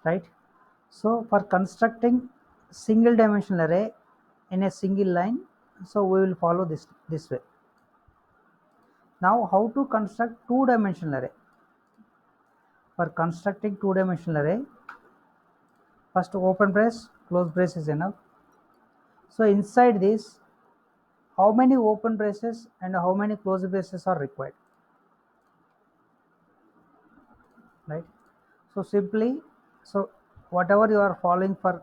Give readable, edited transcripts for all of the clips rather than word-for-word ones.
right? So for constructing single dimensional array in a single line, so we will follow this way. Now how to construct two dimensional array? For constructing two dimensional array, first open brace, close brace is enough. So inside this, how many open braces and how many close braces are required, right? So simply, so whatever you are following for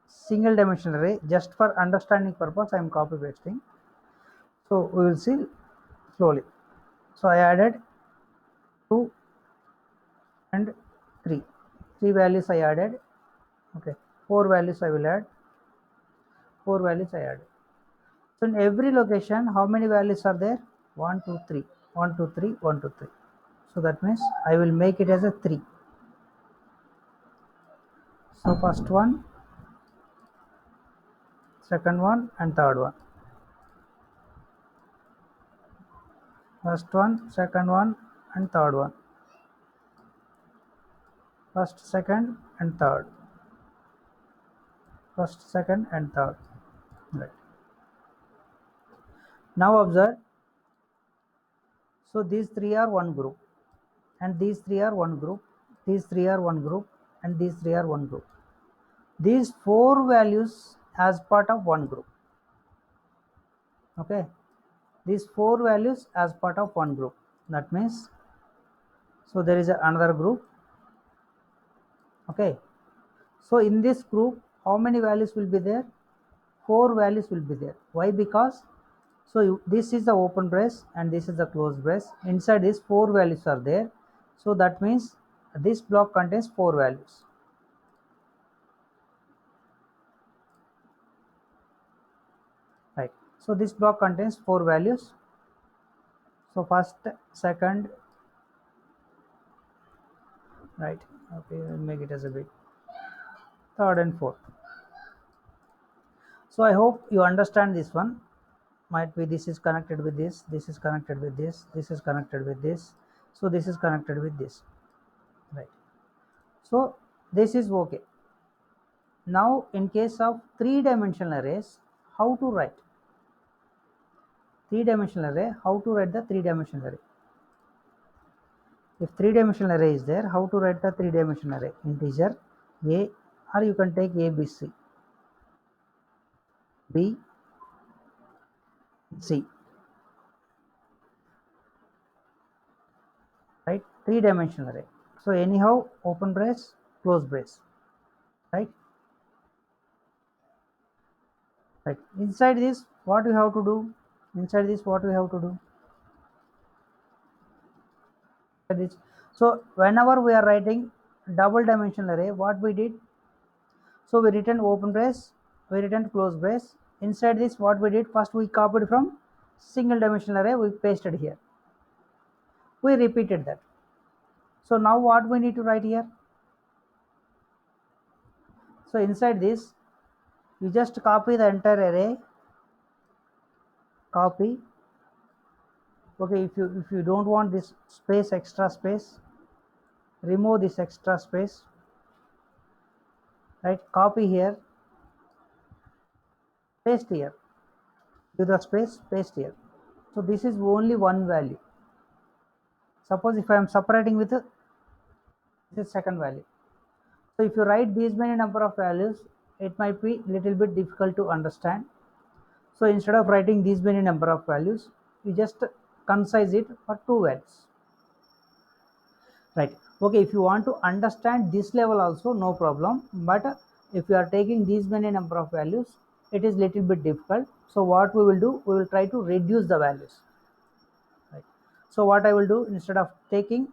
single dimensional array, just for understanding purpose I am copy pasting. So we will see slowly. So I added 2 and 3 values I added. Okay, 4 values I will add, 4 values I added. So in every location, how many values are there? 1 2 3 1 2 3 1 2 3. So that means I will make it as a 3. So first one, second one and third one. First one, second one and third one. First, second and third. First, second and third. Right. Now observe. So these three are one group, and these three are one group, these three are one group, and these three are one group. These four values as part of one group. Okay, these four values as part of one group. That means, so there is another group. Okay, so in this group, how many values will be there? 4 values will be there. Why? Because this is the open brace and this is the closed brace. Inside this 4 values are there. So that means this block contains 4 values. Right. So this block contains 4 values. So first, second, right. Okay, I'll make it as a bit. Third and fourth. So I hope you understand this one. Might be this is connected with this, this is connected with this, this is connected with this. So this is connected with this. Right. So this is okay. Now in case of 3-dimensional arrays, how to write 3-dimensional array? How to write the 3-dimensional array? If 3-dimensional array is there, how to write the 3-dimensional array? Integer a, or you can take a, b, c, b, c, right? 3-dimensional array. So anyhow, open brace, close brace, right? Right. Inside this, what we have to do? Inside this, what we have to do? This. So whenever we are writing double dimensional array, what we did? So we written open brace, we written close brace. Inside this, what we did? First we copied from single dimensional array, we pasted here. We repeated that. So now what we need to write here? So inside this, you just copy the entire array. Copy. Okay, if you don't want this space, extra space, remove this extra space. Right, copy here, paste here, give the space, paste here. So this is only one value. Suppose if I am separating with this second value. So if you write these many number of values, it might be little bit difficult to understand. So instead of writing these many number of values, you just concise it for 2 values. Right. Okay, if you want to understand this level also, no problem. But if you are taking these many number of values, it is little bit difficult. So what we will do, we will try to reduce the values. Right. So what I will do, instead of taking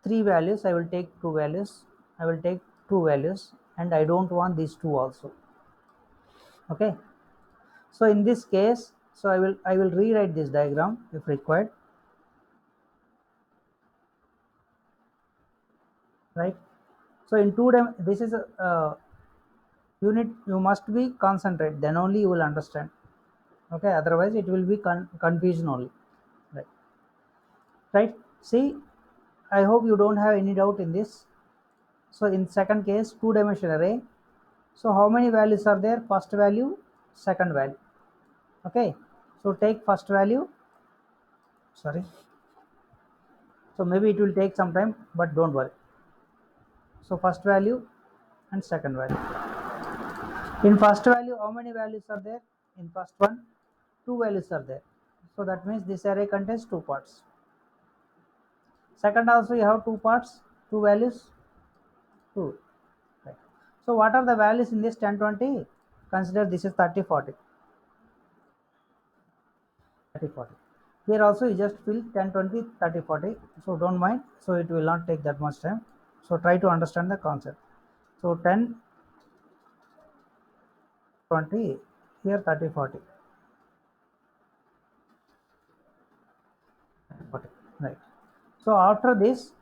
3 values, I will take 2 values. I will take 2 values, and I don't want these 2 also. Okay. So in this case, so I will rewrite this diagram if required. Right. So in this is a unit, you must be concentrate, then only you will understand. Okay, otherwise it will be confusion only. Right. See, I hope you don't have any doubt in this. So in second case, two dimensional array. So how many values are there? First value, second value. Okay, so take first value. Sorry, so maybe it will take some time, but don't worry. So first value and second value. In first value, how many values are there? In first one, two values are there. So that means this array contains two parts. Second also you have two parts, two values, two. Right. So what are the values in this 10, 20? Consider this is 30, 40. 30, 40. Here also you just fill 10, 20, 30, 40. So don't mind. So it will not take that much time. So try to understand the concept. So 10, 20, here 30, 40. 40. Right. So after this,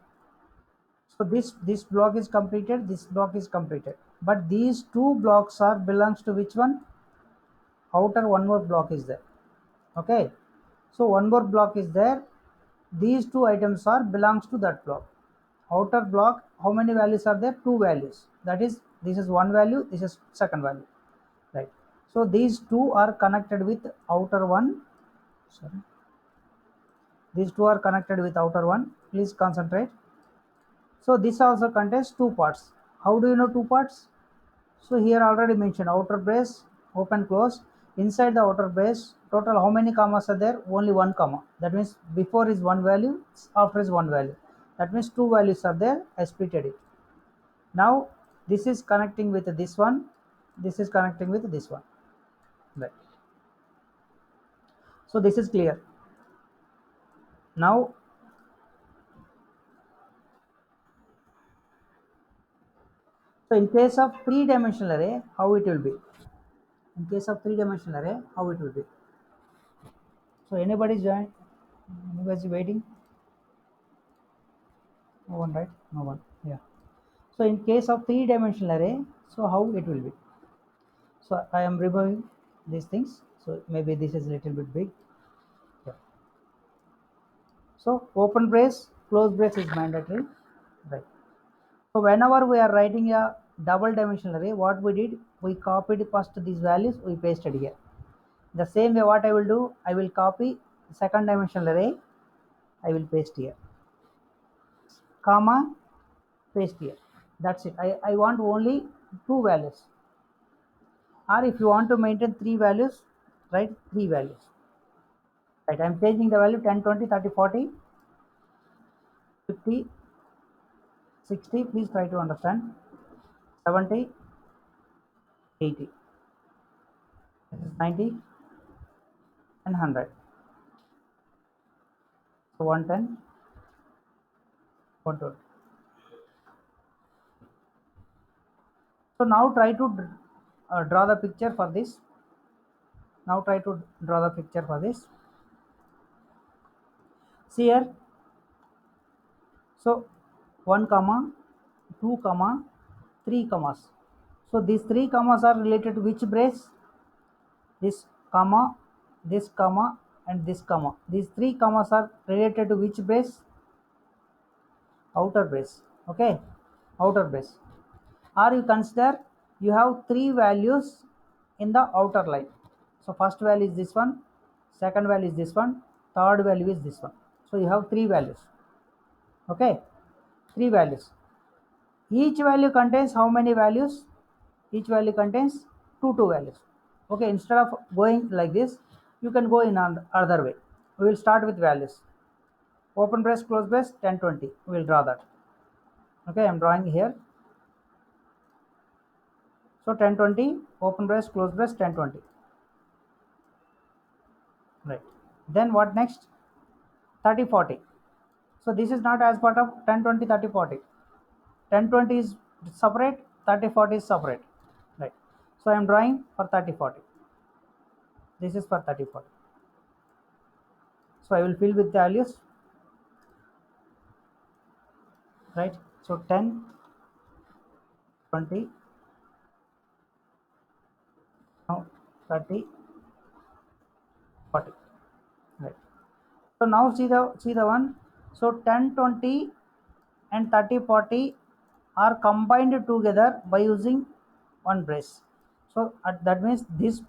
so this block is completed, this block is completed. But these two blocks are belongs to which one? Outer one more block is there. Okay. So one more block is there. These two items are belongs to that block. Outer block, how many values are there? Two values. That is, this is one value, this is second value. Right. So these two are connected with outer one. Sorry. These two are connected with outer one. Please concentrate. So this also contains two parts. How do you know two parts? So here already mentioned outer brace, open close. Inside the outer brace, total how many commas are there? Only one comma. That means before is one value, after is one value. That means two values are there. I splitted it. Now this is connecting with this one. This is connecting with this one. Right. So this is clear. Now, so in case of three-dimensional array, how it will be? In case of three-dimensional array, how it will be? So anybody join? Anybody waiting? No one, right? No one. Yeah. So in case of three-dimensional array, so how it will be? So I am removing these things. So maybe this is a little bit big. Yeah. So open brace, close brace is mandatory. Right. So whenever we are writing a double dimensional array, what we did, we copied first these values, we pasted here. The same way what I will do, I will copy second dimensional array, I will paste here, comma, paste here. That's it. I want only two values. Or if you want to maintain three values, write three values. Right, I'm changing the value 10, 20, 30, 40, 50, 60, please try to understand, 70, 80, 90, and 100. So 110, 120. So now try to draw the picture for this. Now try to draw the picture for this. See here. So 1 comma, 2 comma, 3 commas. So these 3 commas are related to which brace? This comma, this comma, and this comma. These 3 commas are related to which brace? Outer brace. Okay, outer brace. Or you consider you have 3 values in the outer line. So first value is this one, second value is this one, third value is this one. So you have 3 values. Okay, 3 values. Each value contains how many values? Each value contains two values. Okay, instead of going like this, you can go in another way. We will start with values. Open brace, close brace, 10, 20. We will draw that. Okay, I am drawing here. So 10, 20, open brace, close brace, 10, 20. Right. Then what next? 30, 40. So this is not as part of 10, 20, 30, 40. 10, 20 is separate, 30, 40 is separate. Right. So I am drawing for 30, 40. This is for 30, 40. So I will fill with values. Right. So 10, 20, now 30, 40. Right. So now see the one. So 10, 20 and 30, 40 are combined together by using one brace. So that means this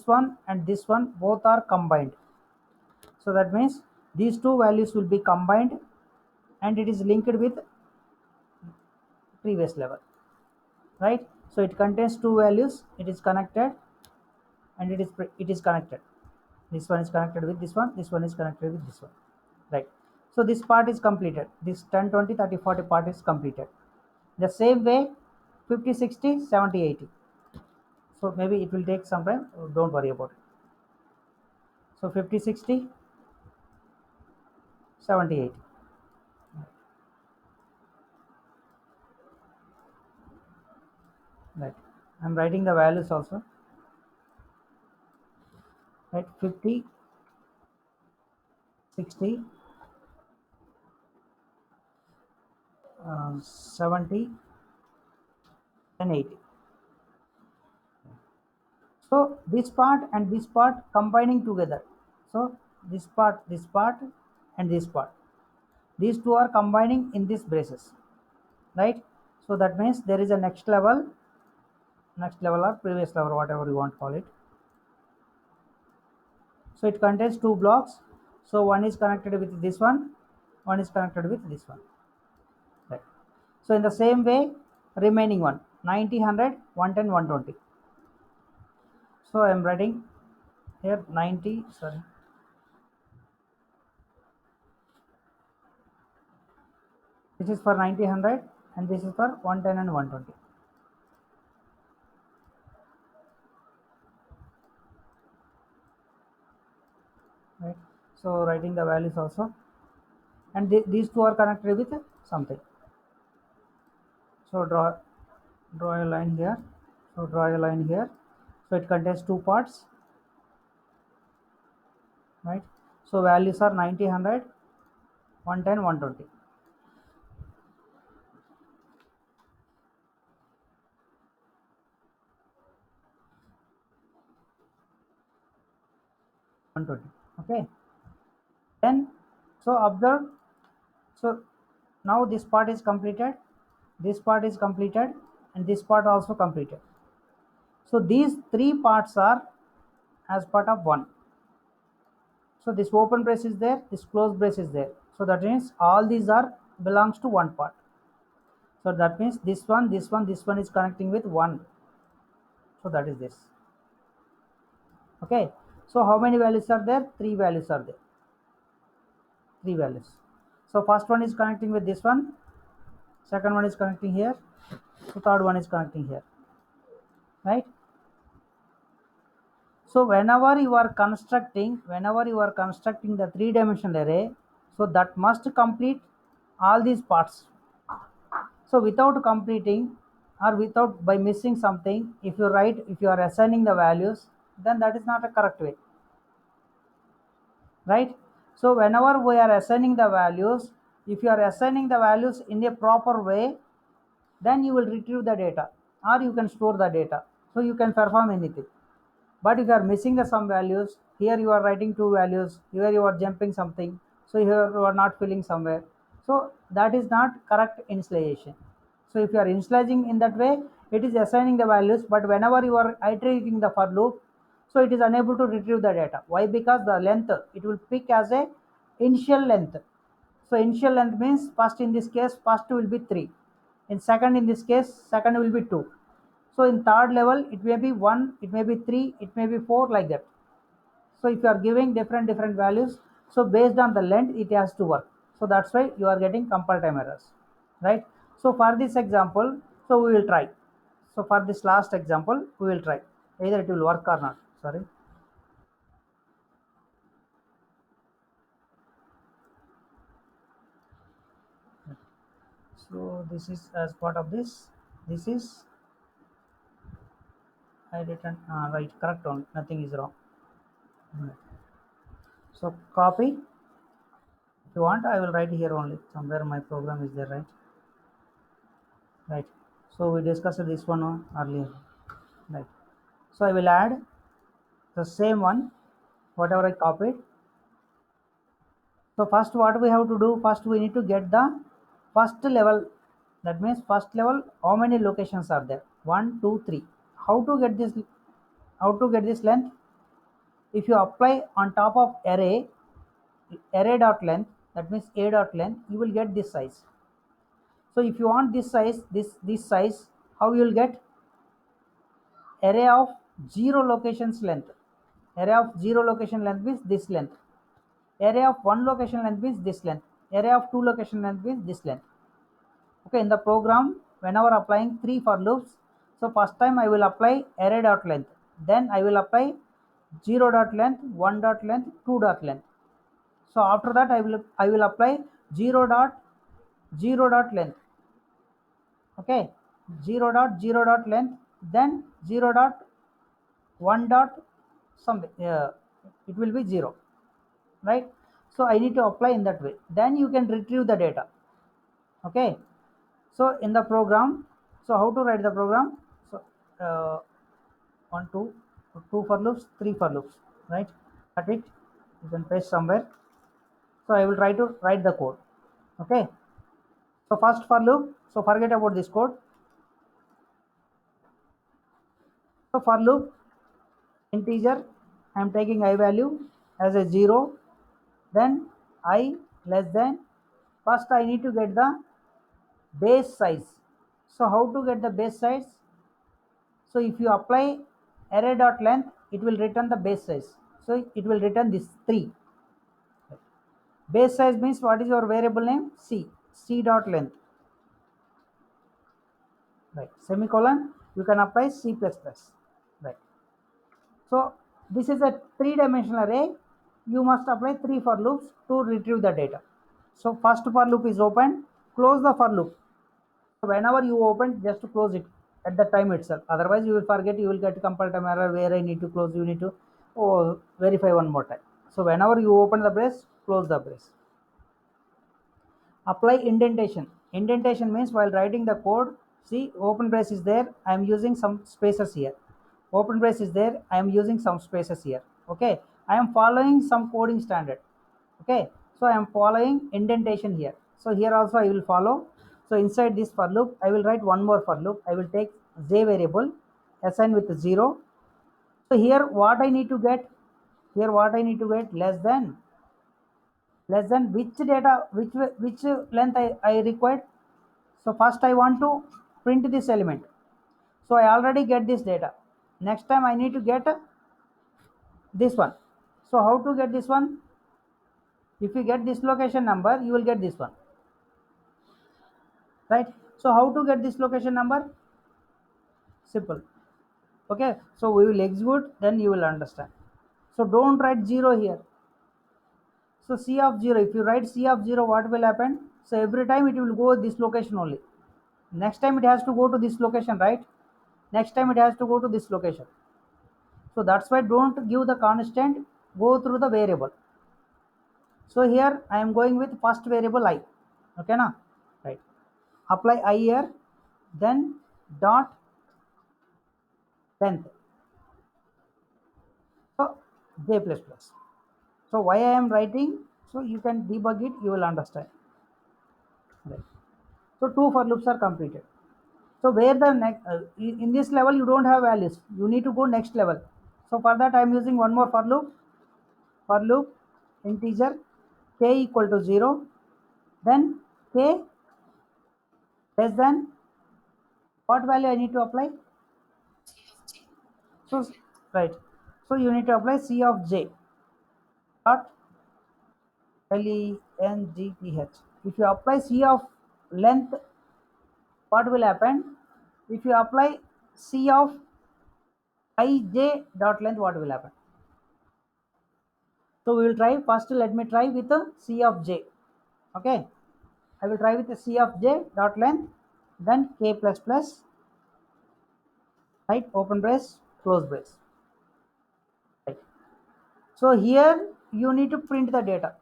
one and this one both are combined. So that means these two values will be combined and it is linked with previous level, right? So it contains two values, it is connected, and it is connected. This one is connected with this one is connected with this one, right? So this part is completed, this 10 20 30 40 part is completed. The same way 50 60 70 80. So maybe it will take some time, don't worry about it. So 50 60 70 80. Right, I'm writing the values also, right? 50 60 70 and 80. So this part and this part combining together. So this part and this part, these two are combining in these braces, right? So that means there is a next level or previous level, whatever you want to call it. So it contains two blocks. So one is connected with this one is connected with this one, right? So in the same way, remaining one 90 100 110 120. So I am writing here 90, sorry, this is for 90 100 and this is for 110 and 120, right? So writing the values also, and these two are connected with something. So draw a line here, so draw a line here. So it contains two parts, right? So values are 90 100 110 120. 120, okay. Then so observe, so now this part is completed, this part is completed, and this part also completed. So these three parts are as part of one. So this open brace is there, this closed brace is there. So that means all these are belongs to one part. So that means this one is connecting with one. So that is this. Okay. So how many values are there? Three values are there. Three values. So first one is connecting with this one, second one is connecting here, so third one is connecting here, right? So whenever you are constructing the three-dimensional array, so that must complete all these parts. So without completing or without by missing something, if you are assigning the values, then that is not a correct way, right? So whenever we are assigning the values, if you are assigning the values in a proper way, then you will retrieve the data or you can store the data, so you can perform anything. But if you are missing the some values, here you are writing two values, here you are jumping something, so here you are not filling somewhere, so that is not correct initialization. So if you are initializing in that way, it is assigning the values, but whenever you are iterating the for loop, so it is unable to retrieve the data. Why? Because the length it will pick as a initial length. So initial length means first in this case first will be 3, in second in this case second will be 2, so in third level it may be 1, it may be 3, it may be 4, like that. So if you are giving different values, so based on the length it has to work. So that's why you are getting compile time errors, right? So for this example, so we will try. So for this last example we will try either it will work or not, sorry. So this is as part of this is I written right, correct on, nothing is wrong. Right. So copy, if you want I will write here only, somewhere my program is there, right? Right. So we discussed this one earlier, right? So I will add the same one, whatever I copied. So first what we have to do, first we need to get the first level That means first level, how many locations are there? 1, 2, 3. How to get this? How to get this length? If you apply on top of array dot length, that means a dot length, you will get this size. So if you want this size, this size, how you will get? Array of 0 locations length. Array of 0 location length means this length. Array of 1 location length means this length. Array of 2 location length means this length. Okay, in the program, whenever applying 3 for loops, so first time I will apply array dot length, then I will apply 0 dot length, 1 dot length, 2 dot length. So after that I will apply 0 dot length. Okay, 0 dot length, then 0 dot 1 dot something, it will be 0, right? So I need to apply in that way, then you can retrieve the data. Okay, so in the program, so how to write the program? So uh, 1 2 2 for loops, 3 for loops, right? Cut it, you can paste somewhere. So I will try to write the code. Okay, so first for loop, so forget about this code. So for loop, integer, I am taking I value as a 0, then I less than, first I need to get the base size. So how to get the base size? So if you apply array dot length, it will return the base size, so it will return this 3. Base size means what is your variable name? C dot length, right? Semicolon, you can apply C++, right? So this is a 3-dimensional array. You must apply 3 for loops to retrieve the data. So first for loop is open, close the for loop. So whenever you open, just to close it at the time itself. Otherwise you will forget, you will get compile time error where I need to close, you need to verify one more time. So whenever you open the brace, close the brace. Apply indentation. Indentation means while writing the code, see open brace is there, I am using some spaces here. Open brace is there, I am using some spaces here. Okay, I am following some coding standard. Okay, so I am following indentation here. So here also I will follow. So inside this for loop, I will write one more for loop. I will take j variable, assign with 0. So here what I need to get? Here what I need to get? Less than which data, which length I required. So first I want to print this element, so I already get this data. Next time I need to get this one. So how to get this one? If you get this location number, you will get this one, right? So how to get this location number? Simple. Okay, so we will execute, then you will understand. So don't write 0 here. So C of 0, if you write C of 0, what will happen? So every time it will go this location only. Next time it has to go to this location, right? Next time it has to go to this location. So that's why don't give the constant, go through the variable. So here I am going with first variable I. Okay na? Right. Apply I here, then dot length. So j plus plus. So why I am writing? So you can debug it, you will understand. Right. So 2 for loops are completed. So where the next in this level you don't have values, you need to go next level. So for that I am using one more for loop. For loop, integer k equal to 0, then k less than, what value I need to apply? So right, so you need to apply C of j dot length. If you apply C of length, what will happen? If you apply C of ij dot length, what will happen? So we will try first. Let me try with the C of j. Okay, I will try with the C of j dot length, then k plus plus, right? Open brace, close brace. Right. So here you need to print the data.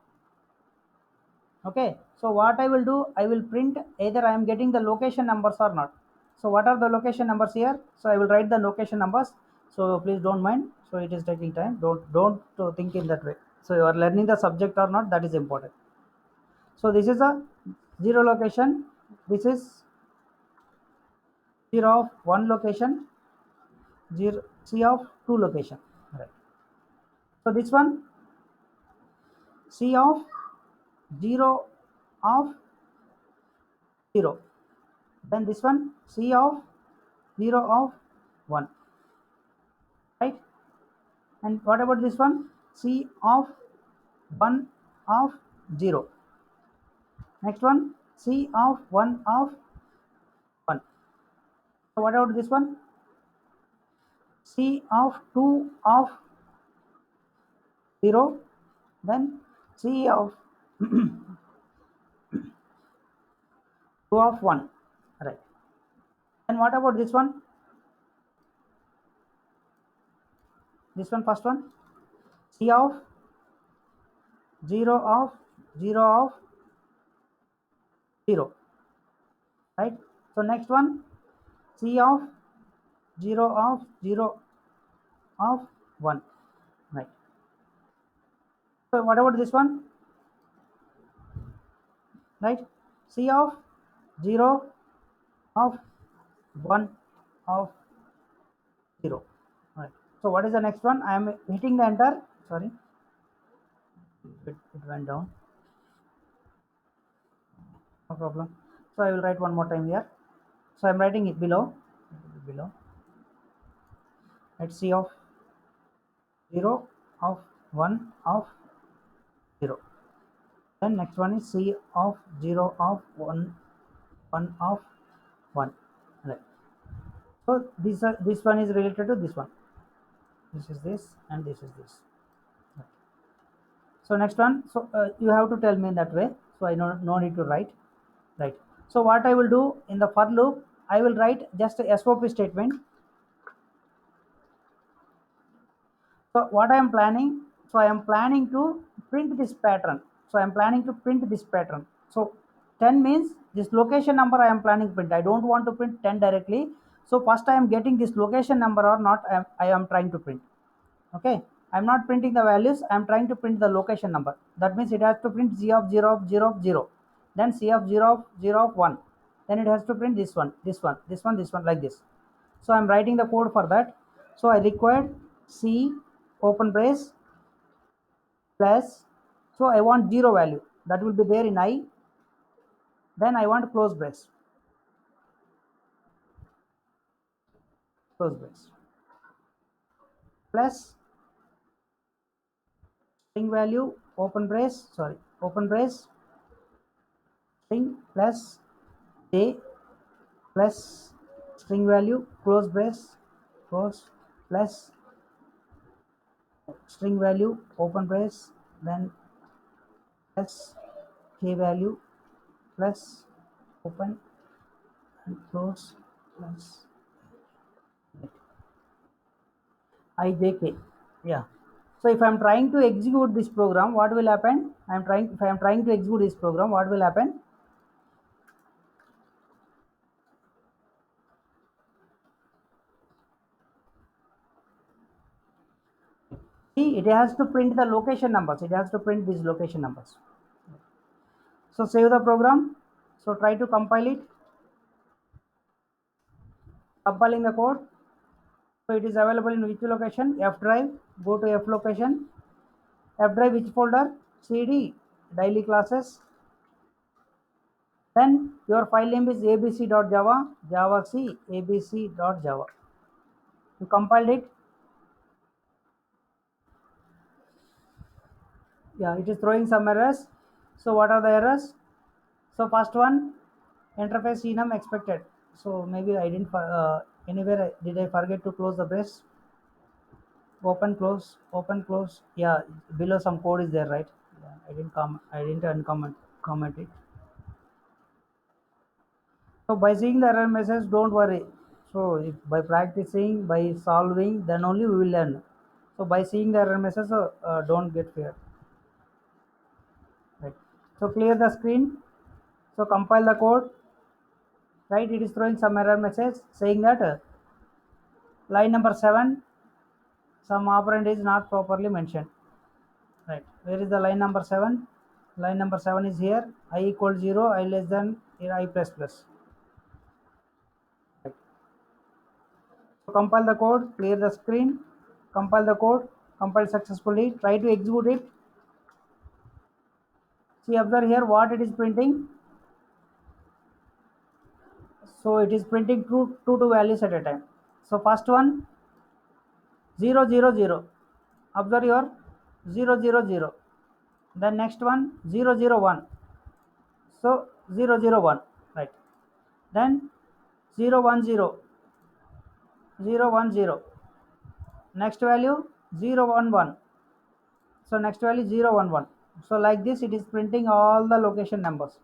Okay, so what I will do, I will print either I am getting the location numbers or not. So what are the location numbers here? So I will write the location numbers. So please don't mind, so it is taking time, don't think in that way. So you are learning the subject or not, that is important. So this is a 0 location, this is 0 of one location, 0 C of two location, right? So this one C of 0 of 0, then this one C of 0 of 1, right? And what about this one? C of 1 of 0. Next one C of 1 of 1. So what about this one? C of 2 of 0, then C of 2 of 1, right? And what about this one? This one, first one, C of 0 of 0 of 0, right? So next one, C of 0 of 0 of 1, right? So what about this one, right? C of 0 of 1 of 0, right? So what is the next one? I am hitting the enter, sorry, it went down, no problem. So I will write one more time here. So I am writing it below, let's C of 0 of 1 of 0. Then next one is C of 0 of 1 of 1, right? So this one is related to this one. This is this and this is this. Right. So next one, so you have to tell me in that way. So I no need to write, right? So what I will do in the for loop, I will write just a SOP statement. So what I am planning, so I am planning to print this pattern. So I am planning to print this pattern. So 10 means this location number I am planning to print. I don't want to print 10 directly. So first I am getting this location number or not, I am trying to print. Okay. I am not printing the values. I am trying to print the location number. That means it has to print Z of 0 of 0 of 0. Then C of 0 of 0 of 1. Then it has to print this one, this one, this one, this one, like this. So I am writing the code for that. So I required C open brace plus, so I want 0 value that will be there in I. Then I want close brace, plus string value open brace, sorry, open brace string plus j plus string value close brace close plus string value open brace, then plus k value plus open and close plus ijk, yeah. So if I am trying to execute this program, what will happen? If I am trying to execute this program, what will happen? See, it has to print the location numbers. It has to print these location numbers. So save the program. So try to compile it. Compiling the code. So it is available in which location? F drive. Go to F location. F drive which folder? CD daily classes. Then your file name is abc.java, java c abc.java. You compiled it. Yeah, it is throwing some errors. So what are the errors? So first one, interface enum expected. So maybe I didn't anywhere did I forget to close the brace? Open close. Yeah, below some code is there, right? Yeah, I didn't comment it. So by seeing the error message, don't worry. So if by practicing, by solving, then only we will learn. So by seeing the error message, don't get fear. Right. So clear the screen. So compile the code. Right. It is throwing some error message saying that line number 7, some operand is not properly mentioned. Right. Where is the line number 7? Line number 7 is here. I equals 0. I less than I plus plus. Right. So compile the code, clear the screen, compile the code, compile successfully, try to execute it. See, observe here what it is printing. So it is printing two values at a time. So first one 0 0 0. Observe your 0 0 0. Then next one 0 0 1. So 0 0 1, right? Then 0 1 0, 0 1 0. Next value 0 1 1. So next value 0 1 1. So like this it is printing all the location numbers.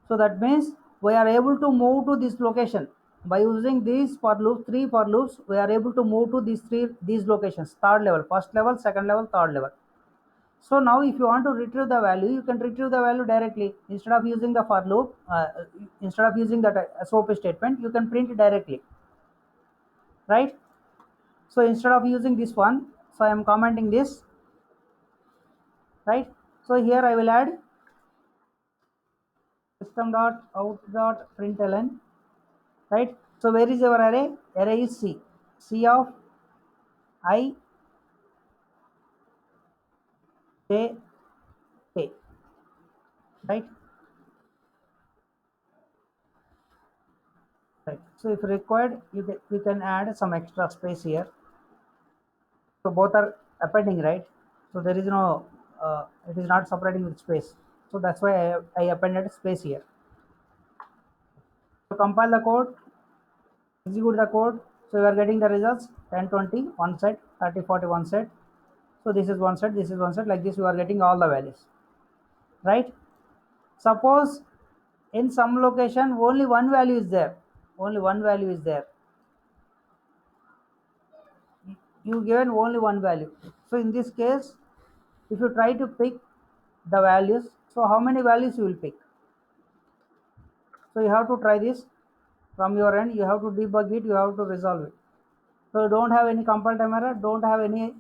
So that means we are able to move to this location by using these for loop, three for loops. We are able to move to these locations, third level, first level, second level, third level. So now if you want to retrieve the value, you can retrieve the value directly instead of using the for loop. Instead of using that SOP statement, you can print it directly, right? So instead of using this one, so I am commenting this, right? So here I will add system.out.println, right? So where is our array? Array is C. C of I, J, K, right? Right. So if required, we can add some extra space here. So both are appending, right? So there is no, it is not separating with space. So that's why I appended space here. So compile the code, execute the code. So you are getting the results 10 20 one set, 30 40 one set. So this is one set, this is one set. Like this, you are getting all the values, right? Suppose in some location only one value is there, only one value is there. You given only one value. So in this case, if you try to pick the values, so how many values you will pick? So you have to try this from your end. You have to debug it, you have to resolve it. So you don't have any compile time error, don't have any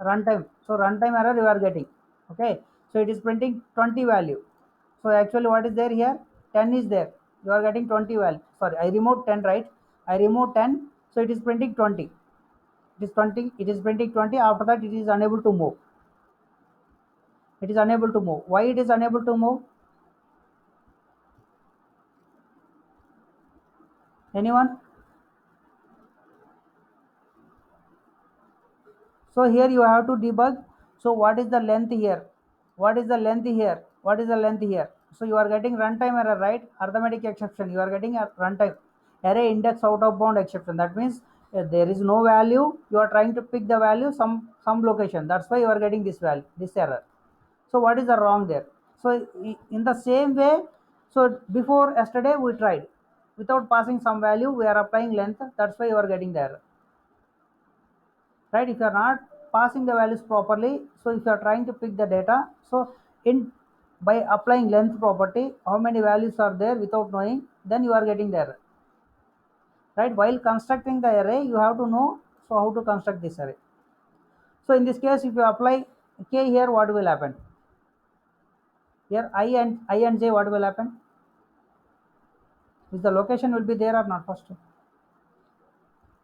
runtime. So runtime error you are getting. Okay, so it is printing 20 value. So actually what is there here? 10 is there. You are getting 20 value. Sorry, I removed 10, right? I removed 10, so it is printing 20. It is 20, it is printing 20. After that it is unable to move. It is unable to move. Why it is unable to move? Anyone? So here you have to debug. So what is the length here? What is the length here? What is the length here? So you are getting runtime error, right? Arithmetic exception. You are getting a runtime array index out of bound exception. That means there is no value. You are trying to pick the value some location. That's why you are getting this value, this error. So what is the wrong there? So in the same way, so before yesterday we tried without passing some value. We are applying length. That's why you are getting the error, right? If you are not passing the values properly, so if you are trying to pick the data, so in by applying length property, how many values are there without knowing, then you are getting the error, right? While constructing the array, you have to know so how to construct this array. So in this case, if you apply k here, what will happen? Here I and j, what will happen? Is the location will be there or not? First,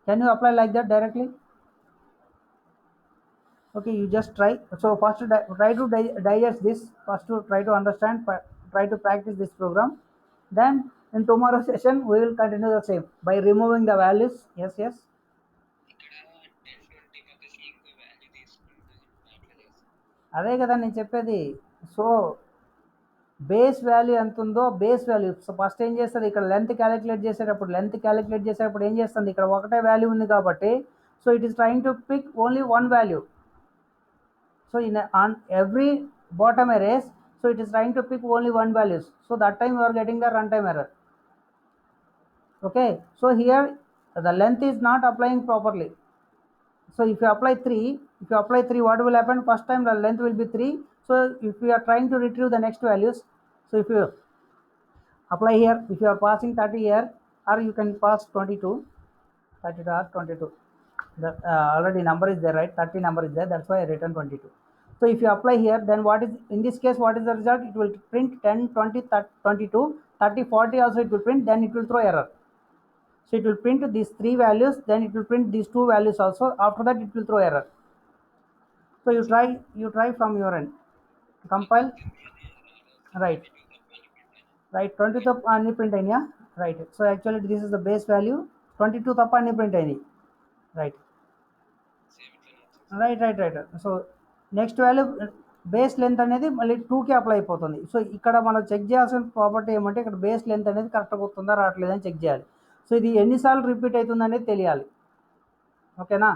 can you apply like that directly? Okay, you just try. So first try to digest this, first to try to understand, try to practice this program. Then in tomorrow session we will continue the same by removing the values. Yes, yes. అదే కదా నేను చెప్పేది. So base value ఎంత ఉందో base value, so first ఏం చేస్తుంది, ఇక్కడ length calculate చేసేటప్పుడు ఏం చేస్తుంది, ఇక్కడ ఒకటే వాల్యూ ఉంది కాబట్టి, so it is trying to pick only one value. So on every bottom arrays, so it is trying to pick only one values. So that time you are getting the runtime error. Okay, so here the length is not applying properly. So if you apply 3, what will happen? First time the length will be 3. So if you are trying to retrieve the next values, so if you apply here, if you are passing 30 here, or you can pass 22, 32 or 22. The already number is there, right? 30 number is there, that's why I written 22. So if you apply here, then what is in this case, what is the result? It will print 10 20 22 30 40 also it will print, then it will throw error. So it will print these 3 values, then it will print these 2 values also. After that it will throw error. So you try from your end. Compile. Right. Right. 20 తప్ప అన్ని print అయినా. Right. So actually this is the base value. 22 తప్ప అన్ని print అయినాయి. Right. Right. So next value base length అనేది మళ్ళీ 2కి apply అయిపోతుంది. సో ఇక్కడ మనం చెక్ చేయాల్సిన ప్రాపర్టీ ఏమంటే ఇక్కడ బేస్ లెంత్ అనేది కరెక్ట్గా వస్తుందా రావట్లేదని చెక్ చేయాలి. సో ఇది ఎన్నిసార్లు రిపీట్ అవుతుంది అనేది తెలియాలి. ఓకేనా?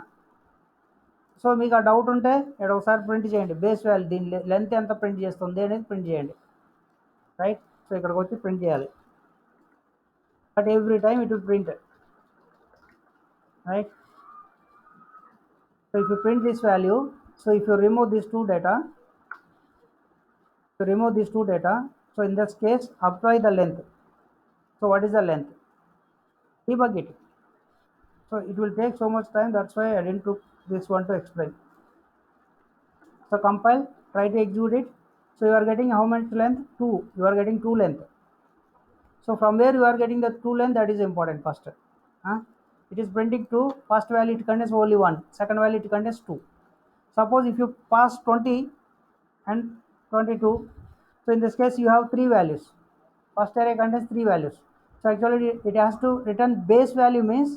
సో మీకు ఆ డౌట్ ఉంటే ఇక్కడ ఒకసారి ప్రింట్ చేయండి. బేస్ వాల్యూ దీని లెంత్ ఎంత ప్రింట్ చేస్తుంది అనేది ప్రింట్ చేయండి. రైట్. సో ఇక్కడికి వచ్చి ప్రింట్ చేయాలి. But every time it will print. Right. So if you print this value, so if you remove these two data, so in this case apply the length. So what is the length? Debug it. So it will take so much time, that's why I didn't took this one to explain. So compile, try to execute it. So you are getting how much length? 2. You are getting 2 length. So from where you are getting the 2 length, that is important first. It is printing 2. First value it contains only 1. Second value it contains 2. Suppose if you pass 20 and 22, so in this case you have 3 values. First array contains 3 values. So actually it has to return base value means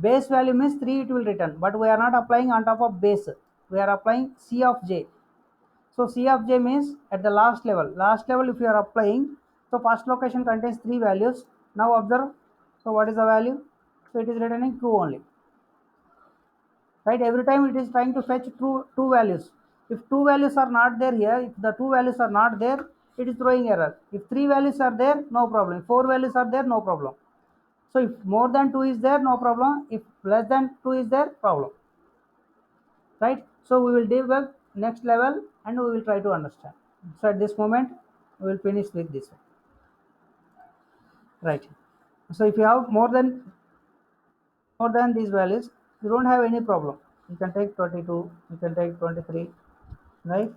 3 it will return, but we are not applying on top of base. We are applying C of j. So C of j means at the last level if you are applying, so first location contains 3 values. Now observe, so what is the value? So it is returning true only. Right. Every time it is trying to fetch two values. If 2 values are not there here, if the 2 values are not there, it is throwing error. If 3 values are there, no problem. If 4 values are there, no problem. So if more than 2 is there, no problem. If less than 2 is there, problem. Right. So we will debug next level and we will try to understand. So at this moment we will finish with this one. Right. So if you have more than these values, you don't have any problem. You can take 22, you can take 23, right?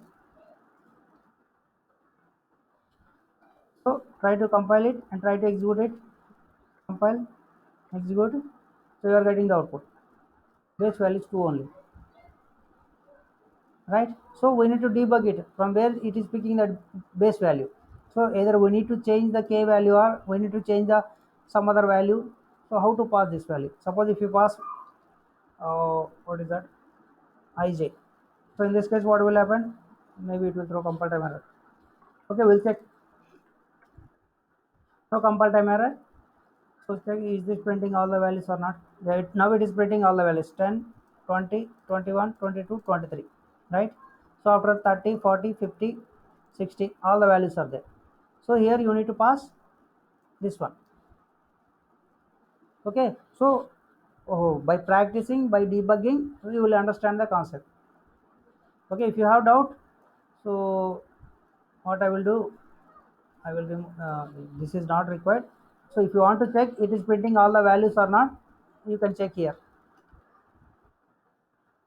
So try to compile it and try to execute it. Compile, execute. So you are getting the output. Base value is 2 only. Right. So we need to debug it from where it is picking that base value. So either we need to change the k value or we need to change the some other value. So how to pass this value? Suppose if you pass what is that, ij. So in this case what will happen? Maybe it will throw compile time error. Okay, we'll check. So compile time error. So check, is this printing all the values or not? Right. Now it is printing all the values 10, 20, 21, 22, 23. Right. So after 30, 40, 50, 60, all the values are there. So here you need to pass this one. Okay. So by practicing, by debugging, you will understand the concept. Okay. If you have doubt, so what I will do, I will remove this is not required. So if you want to check it is printing all the values or not, you can check here.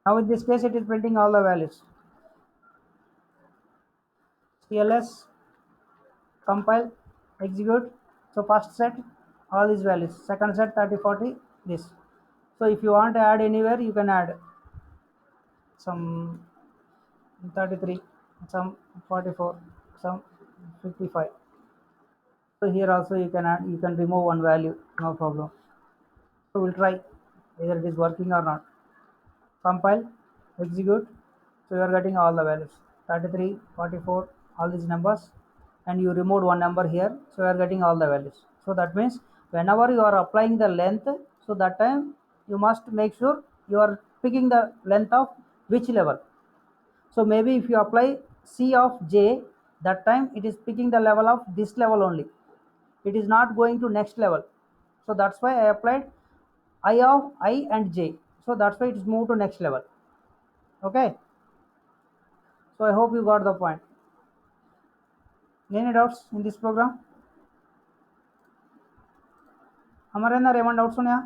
Now in this case it is printing all the values. CLS, compile, execute. So first set all these values, second set 30, 40, this. So if you want to add anywhere, you can add some 33, some 44, some 55. So here also you can add, you can remove one value, no problem. So we'll try whether it is working or not. Compile, execute. So you are getting all the values 33, 44, all these numbers, and you removed one number here, so you are getting all the values. So that means whenever you are applying the length, so that time you must make sure you are picking the length of which level. So maybe if you apply C of j, that time it is picking the level of this level only, it is not going to next level. So that's why I applied I of I and j, so that's why it is moved to next level. Okay. So I hope you got the point. Any doubts in this program? हमारे अंदर ఏమైనా doubts ఉన్నాయా?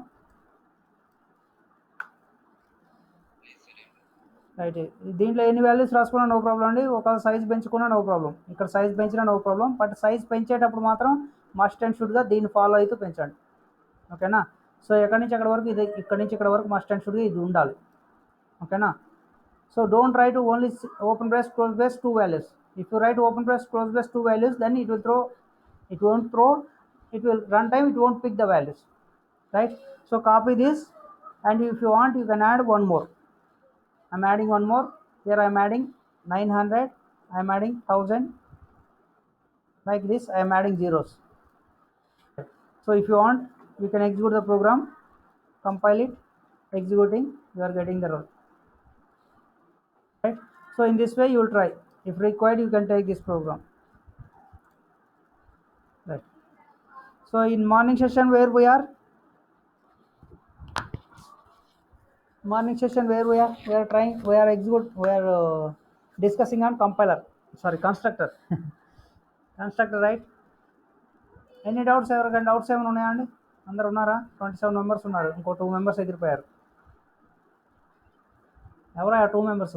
Right. దీంట్లో ఎన్ని values రాసుకున్నా no problem అండి. ఒక size పెంచుకున్నా నో ప్రాబ్లం. ఇక్కడ సైజ్ పెంచినా నో ప్రాబ్లం. బట్ సైజ్ పెంచేటప్పుడు మాత్రం మస్ట్ అండ్ షుడ్గా దీన్ని ఫాలో అవుతూ పెంచండి. ఓకేనా? సో ఎక్కడి నుంచి ఎక్కడి వరకు ఇది, ఇక్కడి నుంచి ఇక్కడ వరకు మస్ట్ అండ్ షుడ్గా ఇది ఉండాలి. ఓకేనా? So don't try to only open brace close brace two values. If you write open brace close brace two values, then it will throw, it won't throw, it will run time, it won't pick the values, right? So copy this, and if you want you can add one more. I'm adding one more. Here I'm adding 900, I'm adding 1000, like this I am adding zeros. So if you want you can execute the program, compile it, executing, you are getting the role, right? So in this way you will try. If required you can take this program, right? So in morning session where we are, trying, we are execute, we are discussing on compiler, sorry, constructor. constructor, right? ఎన్ని doubts, ఎవరికైనా doubts ఏమైనా ఉన్నాయా అండి? అందరు ఉన్నారా? 27 members ఉన్నారు, ఇంకో 2 members ఎగిరిపోయారు. ఎవరా 2 మెంబర్స్?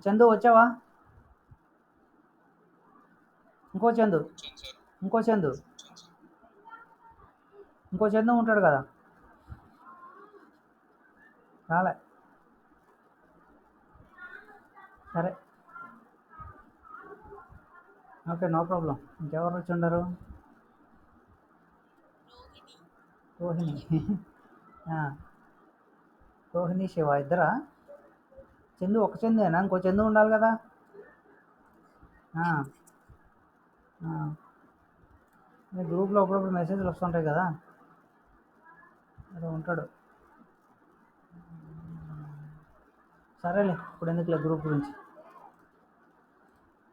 చందు వచ్చావా? ఇంకో చందు, ఇంకో చందు, ఇంకో చందు ఉంటాడు కదా, రాలే. సరే, ఓకే, నో ప్రాబ్లం. ఇంకెవరు వచ్చి ఉండరు? రోహిణి రోహిణి, శివ ఇద్దరా? చందు ఒక చందేనా? ఇంకో చందు ఉండాలి కదా. మీ గ్రూప్లో అప్పుడప్పుడు మెసేజ్లు వస్తుంటాయి కదా, అది ఉంటాడు. సరేలే, ఇప్పుడు ఎందుకులే గ్రూప్ గురించి,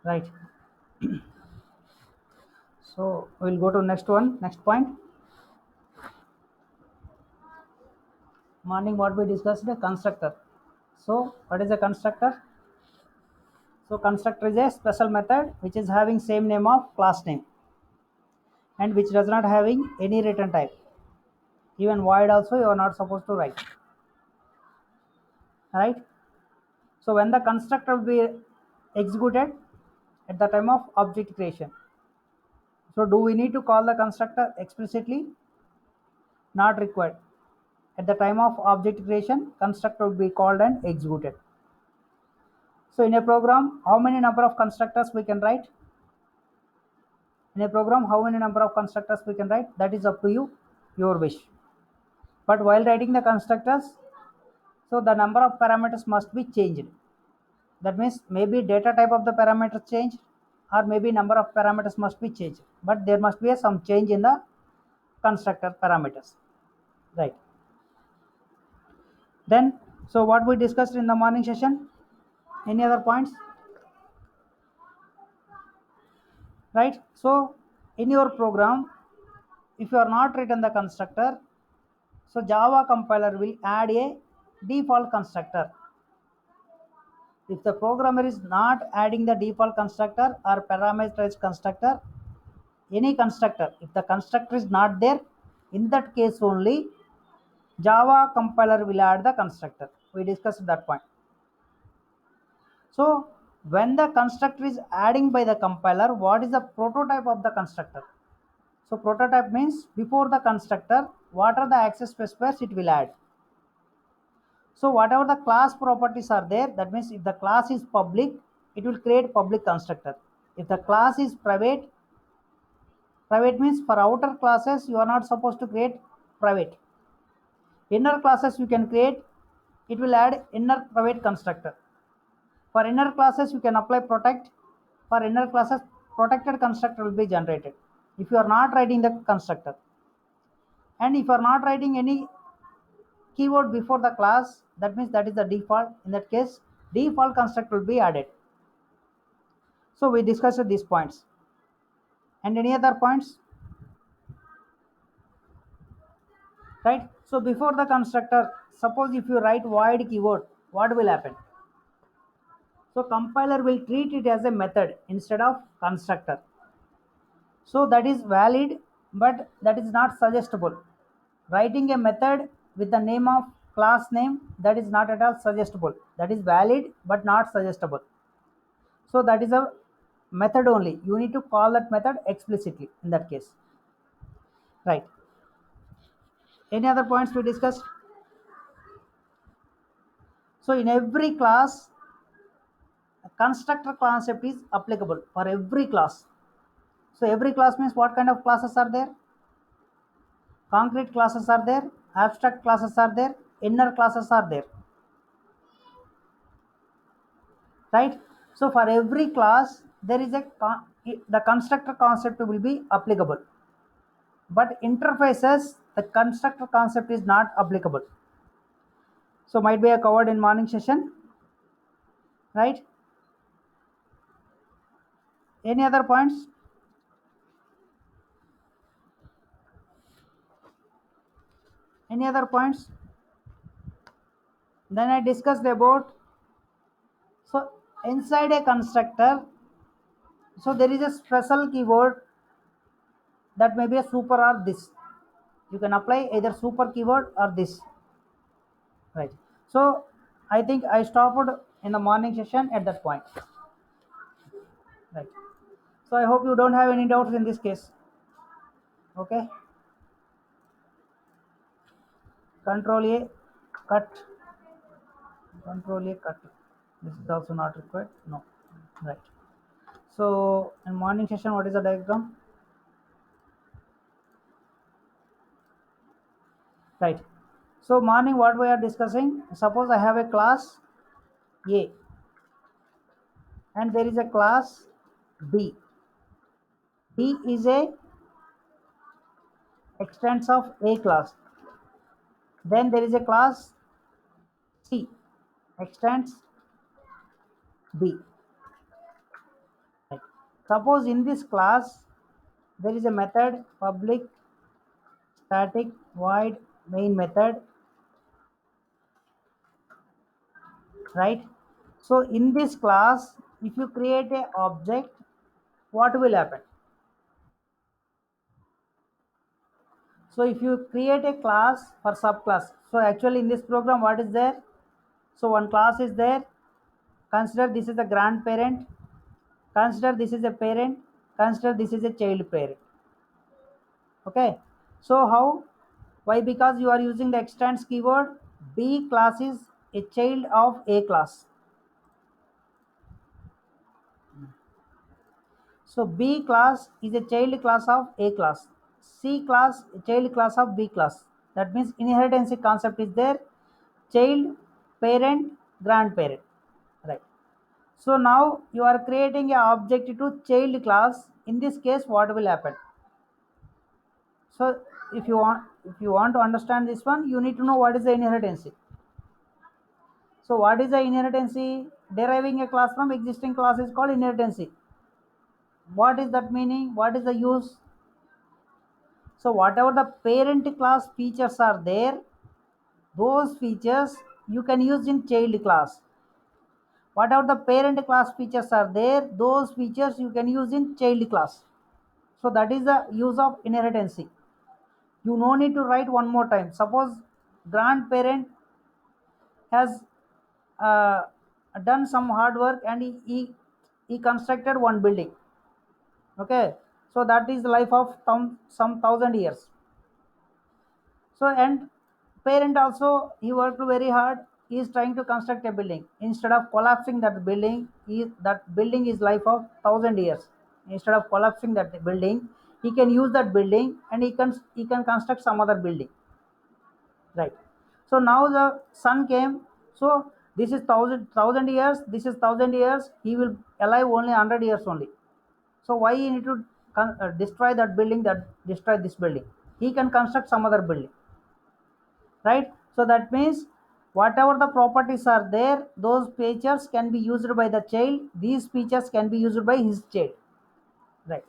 right? So will go to next point. Morning what we discussed, the constructor. So what is a constructor? So constructor is a special method which is having same name of class name and which does not having any return type. Even void also you are not supposed to write, right? So when the constructor will be executed at the time of object creation, so do we need to call the constructor explicitly? Not required. At the time of object creation, constructor will be called and executed. So in a program, how many number of constructors we can write? In a program, how many number of constructors we can write? That is up to you, your wish. But while writing the constructors, so the number of parameters must be changed. That means maybe data type of the parameters change, or maybe number of parameters must be changed, but there must be some change in the constructor parameters, right? Then, so what we discussed in the morning session, any other points, right? So in your program, if you are not written the constructor, so Java compiler will add a default constructor. If the programmer is not adding the default constructor or parameterized constructor, any constructor, if the constructor is not there, in that case only Java compiler will add the constructor. We discussed that point. So when the constructor is adding by the compiler, what is the prototype of the constructor? So prototype means before the constructor, what are the access specifiers it will add. So whatever the class properties are there, that means if the class is public, it will create public constructor. If the class is private, private means for outer classes you are not supposed to create private. Inner classes you can create, it will add inner private constructor. For inner classes you can apply protect. For inner classes, protected constructor will be generated if you are not writing the constructor. And if you are not writing any keyword before the class, that means that is the default. In that case, default constructor will be added. So we discussed these points. And any other points, right? So before the constructor, suppose if you write void keyword, what will happen? So compiler will treat it as a method instead of constructor. So that is valid, but that is not suggestible. Writing a method with the name of class name, that is not at all suggestible. That is valid but not suggestible. So that is a method only. You need to call that method explicitly in that case, right? Any other points we discussed? So in every class, a constructor concept is applicable for every class. So every class means what kind of classes are there? Concrete classes are there, abstract classes are there, inner classes are there, right? So for every class, there is the constructor concept will be applicable. But interfaces, the constructor concept is not applicable. So might be covered in morning session, right? Any other points? Any other points? Then I discussed about, so inside a constructor, so there is a special keyword that may be a super or this. You can apply either super keyword or this, right? So I think I stopped in the morning session at that point, right? So I hope you don't have any doubts in this case. Okay, control A, cut, control A, cut. This is also not required, no, right? So in morning session, what is the diagram, right? So morning, what we are discussing, suppose I have a class A and there is a class B. B is a extents of A class. Then there is a class C, extends B. Right. Suppose in this class there is a method public static void main method, right? So in this class, if you create a object, what will happen? So if you create a class for subclass, so actually in this program, what is there? So one class is there. Consider this is a grandparent. Consider this is a parent. Consider this is a child parent. Okay. So how? Why? Because you are using the extends keyword. B class is a child of A class. So B class is a child class of A class. C class a child class of B class. That means inheritance concept is there. Child, parent, grandparent. Right. So now you are creating a object to child class. In this case, what will happen? So if you want to understand this one, you need to know what is the inheritance. So what is the inheritance? Deriving a class from existing class is called inheritance. What is that meaning? What is the use? So whatever the parent class features are there, those features you can use in child class. Whatever the parent class features are there, those features you can use in child class. So that is the use of inheritance. You no need to write one more time. Suppose grandparent has uh, done some hard work and he constructed one building. Okay, so that is the life of some 1,000 years. So and parent also, he worked very hard. He is trying to construct a building. Instead of collapsing that building, that building is life of 1,000 years. Instead of collapsing that building, he can use that building and he can construct some other building, right? So now the son came. So this is thousand years, this is 1,000 years, he will alive only 100 years only. So why he need to destroy that building, that destroy this building? He can construct some other building, right? So that means whatever the properties are there, those features can be used by the child, these features can be used by his child, right?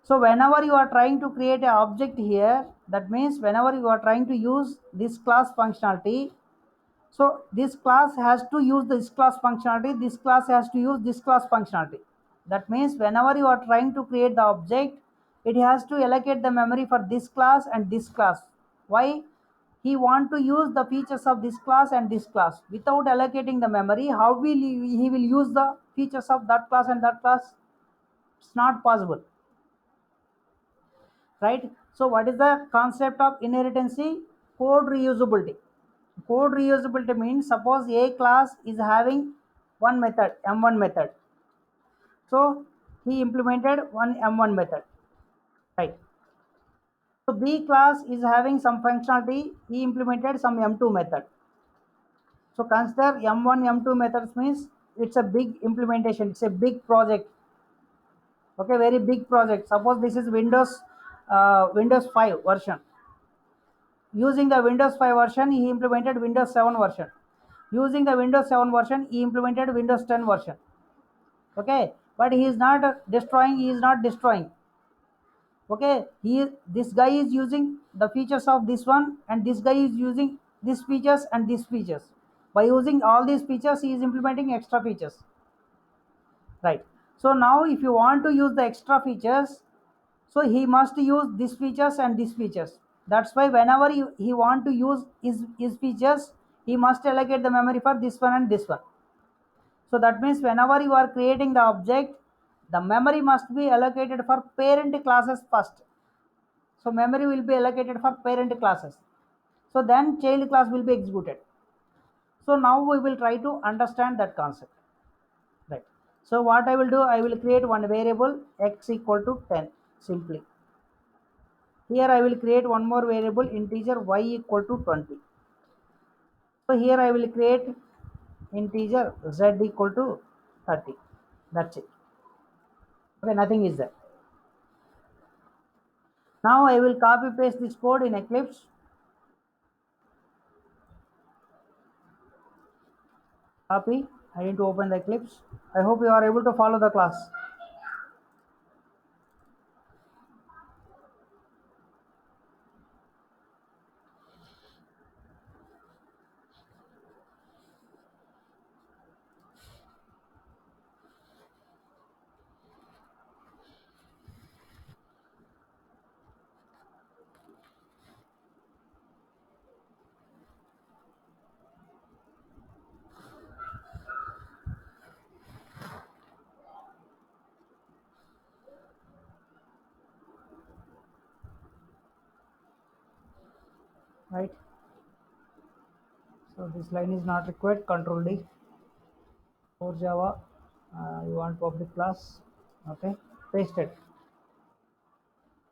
So whenever you are trying to create an object here, that means whenever you are trying to use this class functionality, so this class has to use this class functionality, this class has to use this class functionality. That means whenever you are trying to create the object, it has to allocate the memory for this class and this class. Why? He want to use the features of this class and this class. Without allocating the memory, how will he will use the features of that class and that class? It's not possible. right? So what is the concept of inheritance? Code reusability. Code reusability means suppose a class is having one method, m1 method. So he implemented one m1 method, right? So B class is having some functionality, he implemented some m2 method. So consider m1, m2 methods means it's a big implementation, it's a big project. Okay, very big project. Suppose this is Windows 5 version. Using the Windows 5 version, he implemented Windows 7 version. Using the Windows 7 version, he implemented Windows 10 version. Okay, but he is not destroying, he is not destroying. Okay, this guy is using the features of this one, and this guy is using these features and these features. By using all these features, he is implementing extra features, right? So now if you want to use the extra features, so he must use these features and these features. That's why whenever he want to use his features, he must allocate the memory for this one and this one. So that means whenever you are creating the object, the memory must be allocated for parent classes first. So memory will be allocated for parent classes. So then child class will be executed. So now we will try to understand that concept. Right. So what I will do, I will create one variable x equal to 10 simply. Here I will create one more variable integer y equal to 20. So here I will create integer z equal to 30. That's it. Okay, nothing is there. Now I will copy paste this code in Eclipse. Copy. I need to open the Eclipse. I hope you are able to follow the class. Right. So this line is not required. Control D. For Java, you want public class. Okay. Paste it.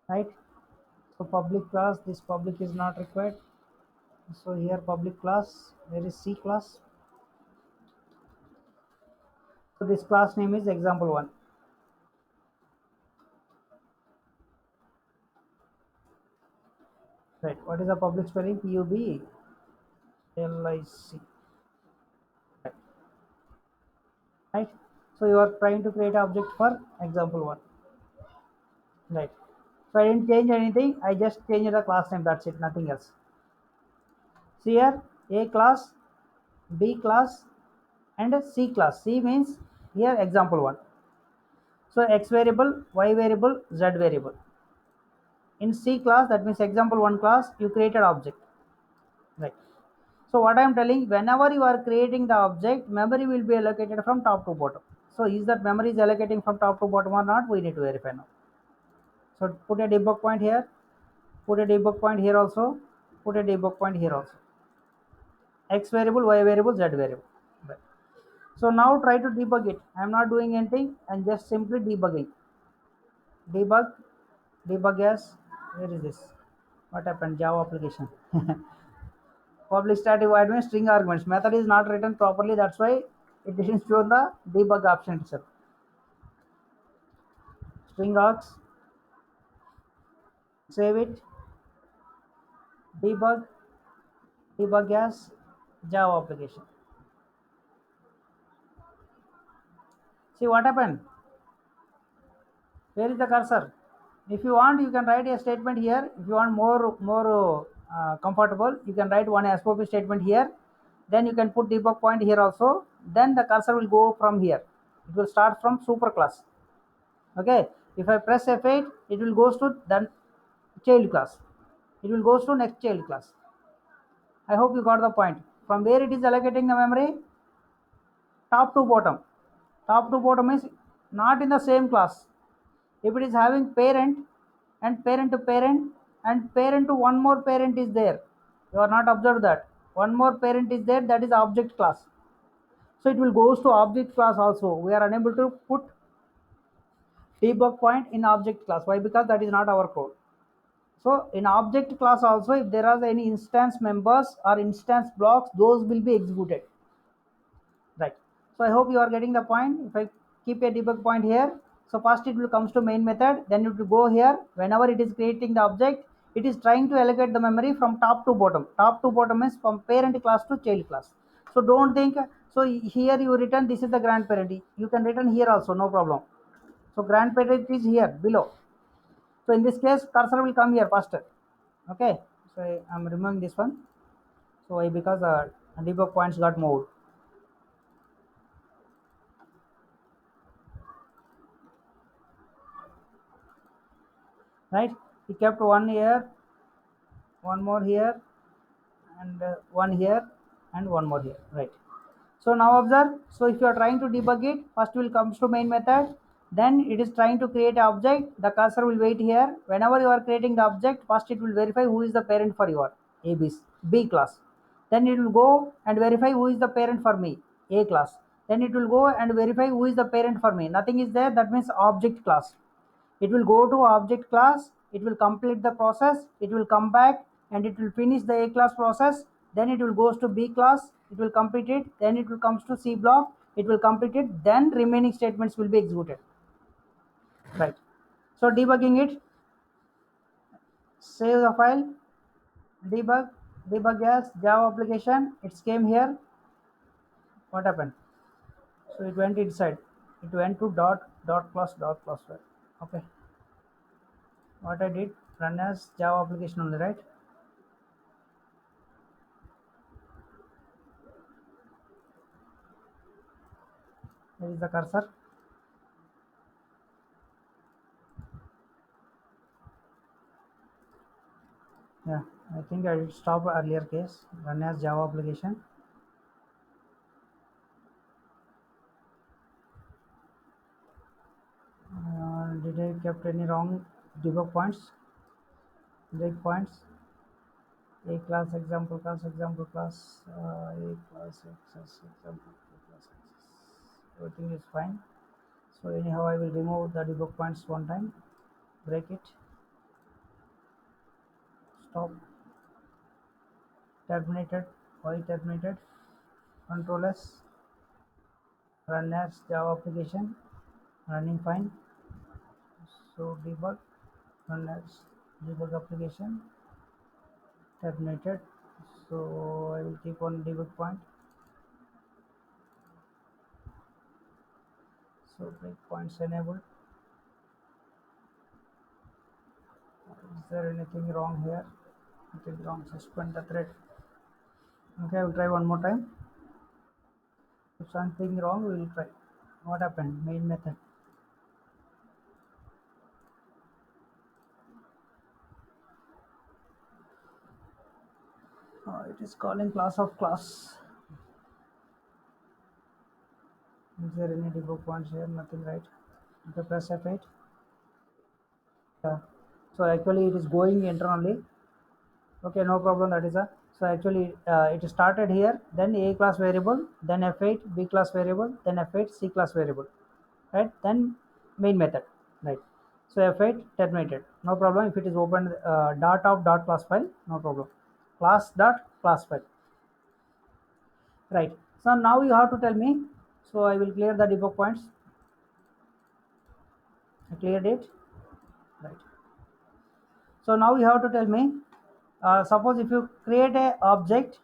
Right. So public class. This public is not required. So here public class. There is C class. So this class name is example one. Right. What is the public spelling? PUBLIC. Right. Right. So you are trying to create an object for example one. Right. So I didn't change anything. I just changed the class name. That's it. Nothing else. See here, A class, B class, and C class. C means here example one. So X variable, Y variable, Z variable. In C class, that means example one class, you created object. Right. So what I am telling, whenever you are creating the object, memory will be allocated from top to bottom. So is that memory is allocating from top to bottom or not? We need to verify now. So put a debug point here, put a debug point here also, put a debug point here also. X variable, Y variable, Z variable. Right. So now try to debug it. I am not doing anything and just simply debugging. Debug, debug as, where is this? What happened? Java application. Public static void means string arguments. Method is not written properly. That's why it didn't show the debug option itself. String args, save it, debug, debug as Java application. See what happened? Where is the cursor? If you want, you can write a statement here. If you want more comfortable, you can write one SOP statement here. Then you can put debug point here also. Then the cursor will go from here. It will start from super class. Okay. If I press F8, it will goes to the child class. It will goes to next child class. I hope you got the point. From where it is allocating the memory? Top to bottom. Top to bottom is not in the same class. If it is having parent and parent to parent, and parent to one more parent is there. You are not observed that one more parent is there, that is object class. So it will goes to object class also. We are unable to put debug point in object class. Why? Because that is not our code. So in object class also, if there are any instance members or instance blocks, those will be executed. Right. So I hope you are getting the point. If I keep a debug point here, so first it will comes to main method, then it will go here. Whenever it is creating the object, it is trying to allocate the memory from top to bottom. Top to bottom is from parent class to child class. So don't think, so here you return this is the grandparent. You can return here also, no problem. So grandparent is here below. So in this case, cursor will come here faster. Okay. So I'm removing this one. So why? Because debug points got moved. Right. We kept one here, one more here, and one here, and one more here. Right. So now observe. So if you are trying to debug it, first will comes to main method, then it is trying to create an object. The cursor will wait here. Whenever you are creating the object, first it will verify who is the parent for your B class. Then it will go and verify who is the parent for me, A class. Then it will go and verify who is the parent for me. Nothing is there, that means object class. It will go to object class, it will complete the process, it will come back and it will finish the A class process, then it will goes to B class, it will complete it, then it will comes to C block, it will complete it, then remaining statements will be executed. Right. So debugging it, save the file, debug as Java application, it came here. What happened? So it went inside, it went to dot class file. Okay, what I did, run as Java application only, right? There is the cursor. Yeah, I think I stopped earlier case, run as Java application. Did I kept any wrong debug points, breakpoints? A class, example class, example class, A class, access, example class, access. Everything is fine. So anyhow, I will remove the debug points one time, break it, stop, terminated, why terminated, Control S, run as Java application, running fine. So debug, run as debug application, terminated. So I will keep on debug point. So breakpoints enabled. Is there anything wrong here? Nothing wrong. Suspend the thread. Okay, I will try one more time. If something wrong, we will try. What happened? Main method. It is calling class of class. Is there any debug points here? Nothing, right? Okay, press F8. Yeah. So actually it is going internally. Okay, no problem, that is a, so actually it started here, then A class variable, then F8 B class variable, then F8 C class variable, right? Then main method, right? So F8 terminated, no problem. If it is opened dot of dot class file, no problem, class dot class file, right? So now you have to tell me. So I will clear the debug points. I cleared it, right? So now you have to tell me, suppose if you create a object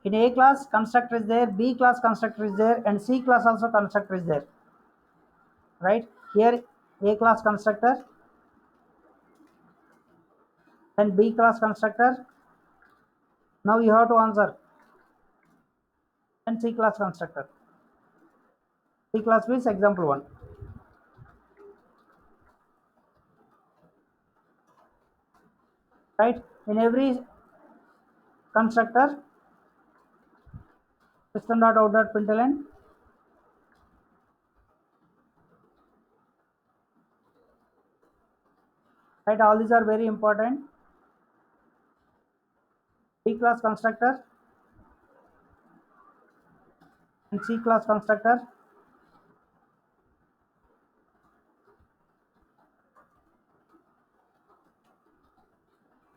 in A class, constructor is there, B class constructor is there, and C class also constructor is there, right? Here A class constructor, then B class constructor. Now you have to answer, then C class constructor. C class means example 1, right? In every constructor, system.out.println, right? All these are very important. B class constructor and C class constructor,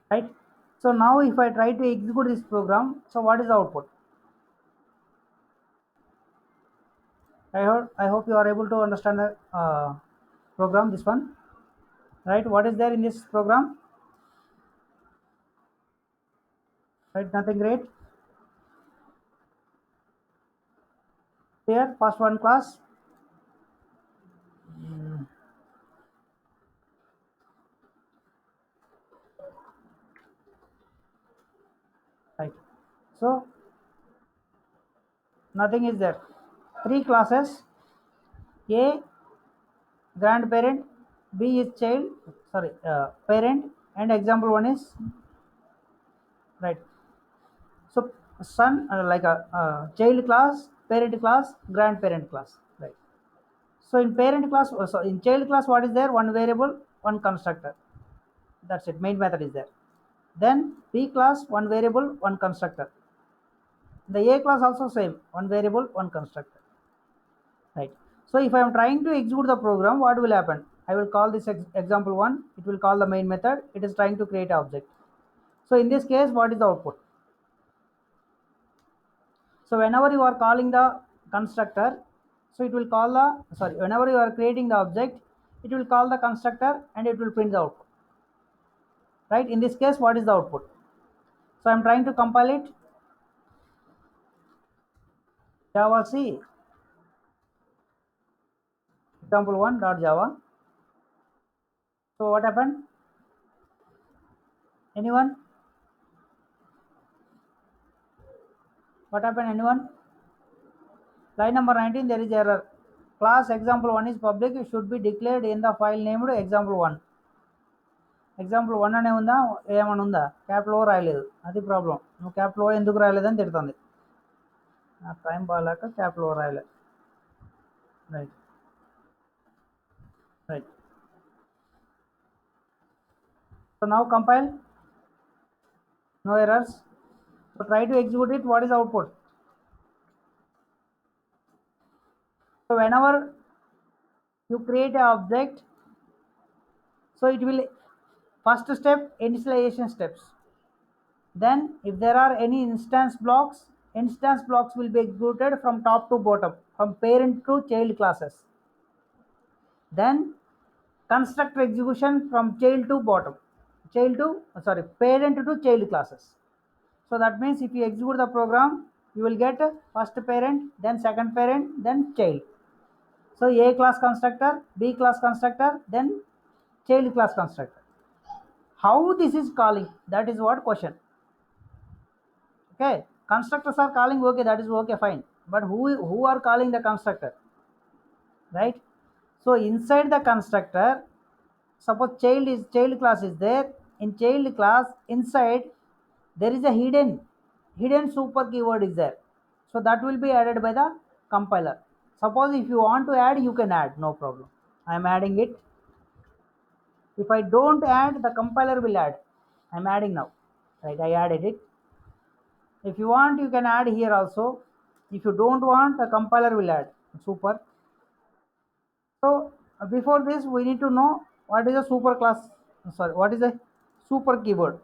right? So now if I try to execute this program, so what is the output? I hope you are able to understand the program, this one, right? What is there in this program? Right, nothing great. Here, first one class, right? So nothing is there. Three classes: A grandparent, B is child, sorry, parent, and example one is, right. So son, like a child class, parent class, grandparent class, right. So in parent class, so in child class, what is there? One variable, one constructor. That's it. Main method is there. Then B class, one variable, one constructor. The A class also same, one variable, one constructor, right. So if I am trying to execute the program, what will happen? I will call this example one. It will call the main method. It is trying to create object. So in this case, what is the output? So whenever you are calling the constructor, so it will call the, sorry, whenever you are creating the object, it will call the constructor and it will print the output, right? In this case, what is the output? So I'm trying to compile it. Java C example one dot Java. So what happened? Anyone? What happened? Anyone? Line number 19, there is error. Class example one is public. It should be declared in the file named example one. Example one అనే ఉందా, ఏమని ఉందా, క్యాప్లో రాయలేదు, అది problem. నువ్వు క్యాప్లో ఎందుకు రాయలేదని తిడుతుంది. నాకు టైం బాగాలేక క్యాప్లో రాయలేదు, right, right. So now compile, no errors. So try to execute it. What is the output? So whenever you create an object, so it will, first step, initialization steps. Then if there are any instance blocks will be executed from top to bottom, from parent to child classes. Then constructor execution from child to bottom, parent to child classes. So that means if you execute the program, you will get first parent, then second parent, then child. So A class constructor, B class constructor, then child class constructor. How this is calling, that is what question. Okay, constructors are calling, okay, that is okay, fine, but who are calling the constructor, right? So inside the constructor, suppose child class is there. In child class inside, there is a hidden super keyword is there. So that will be added by the compiler. Suppose if you want to add, you can add, no problem. I am adding it. If I don't add, the compiler will add. I am adding now, right? I added it. If you want, you can add here also. If you don't want, the compiler will add. Super. So before this, we need to know what is a super class, sorry, what is a super keyword,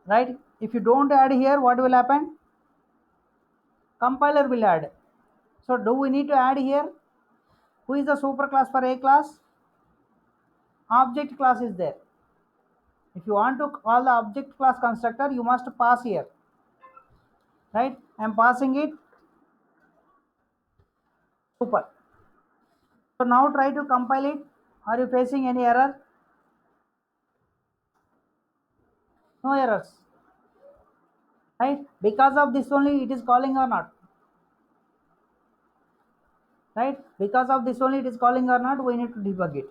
right? If you don't add here, what will happen? Compiler will add. So do we need to add here? Who is the super class for A class? Object class is there. If you want to call the object class constructor, you must pass here, right? I am passing it super. So now try to compile it. Are you facing any error? No errors, right? Because of this only it is calling or not, right? Because of this only it is calling or not, we need to debug it,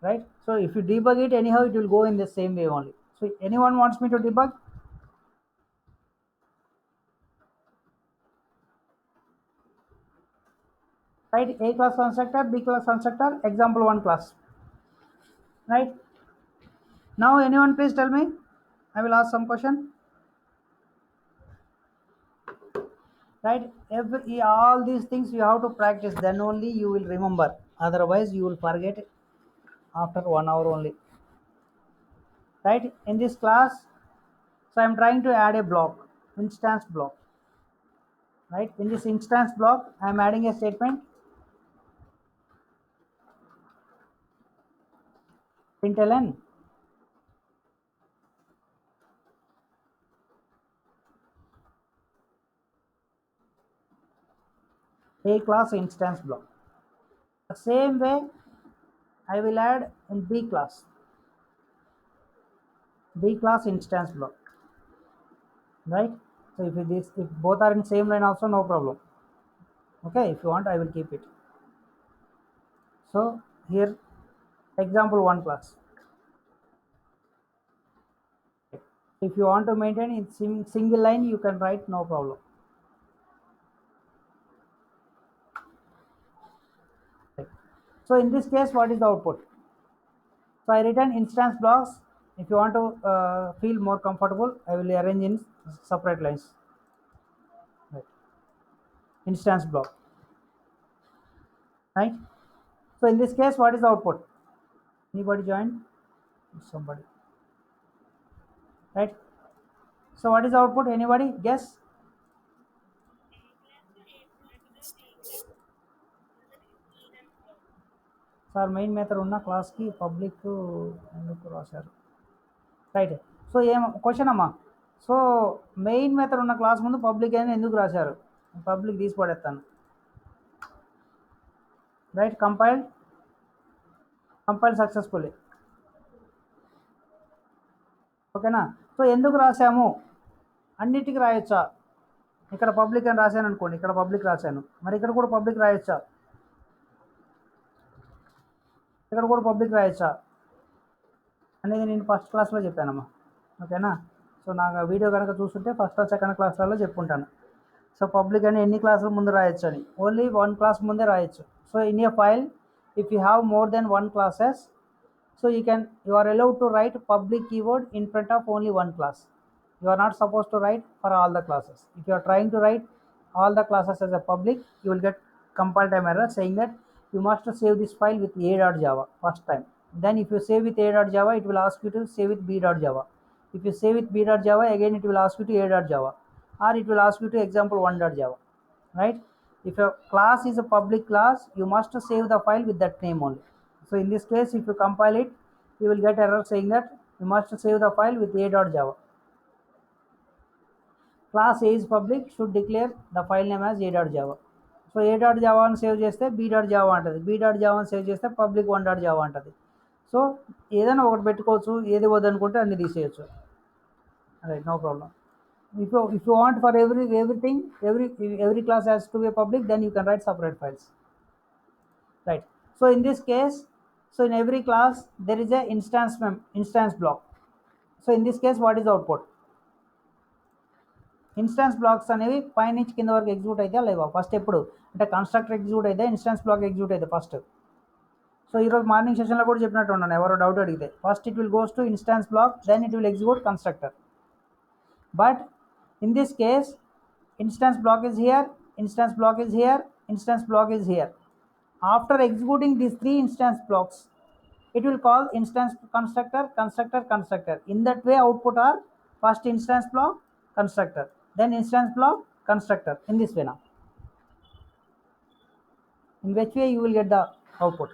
right? So if you debug it, anyhow it will go in the same way only. So anyone wants me to debug? Right, A class constructor, B class constructor, example one class, right? Now anyone please tell me, I will ask some question. Right, all these things you have to practice, then only you will remember, otherwise you will forget after 1 hour only. Right, in this class, so I'm trying to add a block, instance block. Right, in this instance block I'm adding a statement println a class instance block. The same way I will add in b class instance block. Right, so if both are in same line also, no problem. Okay, if you want I will keep it. So here, example 1 class. If you want to maintain in single line, you can write, no problem. So in this case, what is the output? So I written instance blocks. If you want to feel more comfortable, I will arrange in separate lines. Right. Instance block. Right. So in this case, what is the output? Anybody join? Somebody. Right. So what is the output? Anybody guess? Sir main method ఉన్న క్లాస్కి public ఎందుకు రాశారు? Right. So ఏం question అమ్మా, so main method ఉన్న class ముందు public అని ఎందుకు రాశారు? పబ్లిక్ తీసి పడేస్తాను. Right, compile successfully. ఓకేనా? సో ఎందుకు రాశాము? అన్నిటికీ రాయొచ్చా? ఇక్కడ పబ్లిక్ అని రాశాను అనుకోండి, ఇక్కడ పబ్లిక్ రాశాను, మరి ఇక్కడ కూడా పబ్లిక్ రాయొచ్చా? ఇక్కడ కూడా పబ్లిక్ రాయొచ్చా అనేది నేను ఫస్ట్ క్లాస్లో చెప్పానమ్మా. ఓకేనా? సో నాకు వీడియో కనుక చూస్తుంటే ఫస్ట్ సెకండ్ క్లాస్లలో చెప్పుకుంటాను. సో పబ్లిక్ అని ఎన్ని క్లాసుల ముందు రాయొచ్చు అని, ఓన్లీ 1 క్లాస్ ముందే రాయొచ్చు. So in a file if you have more than 1 classes, so you are allowed to write public keyword in front of only 1 class. You are not supposed to write for all the classes. If you are trying to write all the classes as a public, you will get compile time error saying that you must save this file with a.java first time. Then if you save with a.java, it will ask you to save with b.java. If you save with b.java, again it will ask you to a.java, or it will ask you to example1.java. Right, if your class is a public class, you must save the file with that name only. So in this case, if you compile it, you will get error saying that you must save the file with a.java. Class A is public, should declare the file name as a.java. So a.java అని save చేస్తే b.java అంటది, b.java అని save చేస్తే public 1.java అంటది. So ఏదైనా ఒకటి పెట్టుకోవచ్చు, ఏది వద్దనుకుంటే అన్ని తీసేయచ్చు. Right, no problem. If you want for everything, every class has to be public, then you can write separate files. Right, so in this case, so in every class there is a instance block. So in this case, what is the output? Instance blocks అనేవి పైనుంచి కింద వరకు execute అయితే లేవా? First ఎప్పుడు అంటే constructor execute అయితే instance block execute అయితే ఫస్ట్. సో ఈరోజు మార్నింగ్ సెషన్లో కూడా చెప్పినట్టు ఉన్నాను, ఎవరో డౌట్ అడిగితే first it will goes to instance block, then it will execute constructor. But in this case, instance block is here, instance block is here, instance block is here. After executing these 3 instance blocks, it will call instance constructor. In that way, output are first instance block constructor, then instance block constructor, in this way. Now in which way you will get the output?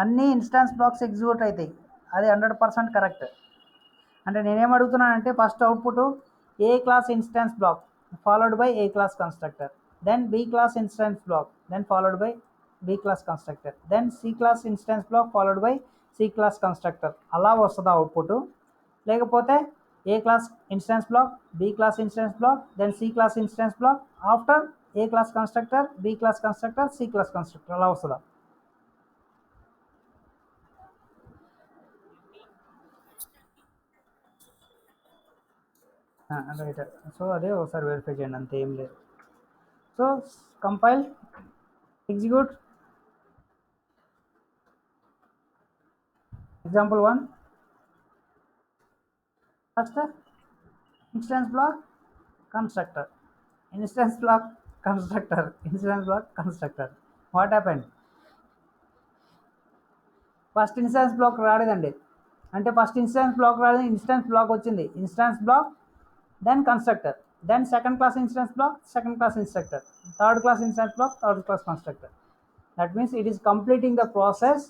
అన్ని instance blocks execute అవుతాయి, అది 100% correct. అంటే నేనేం అడుగుతున్నానంటే first output A class instance block followed by A class constructor, then B class instance block, then followed by B class constructor, then C class instance block followed by C class constructor. అలా వస్తుంది output. లేకపోతే A class instance block, B class instance block, then C class instance block, after A class constructor, B class constructor, C class constructor, అలా వస్తుందా? Right. So అదే ఒకసారి verify చేయండి, అంతే, ఏం లేదు. So compile, execute. Example 1, first instance block constructor, instance block constructor, instance block constructor. What happened? First instance block రాలేదండి, అంటే ఫస్ట్ ఇన్స్టాన్స్ బ్లాక్ రాలేదు, ఇన్స్టాన్స్ బ్లాక్ వచ్చింది, instance block then constructor, then second class instance block, second class instructor, third class instance block, third class constructor. That means it is completing the process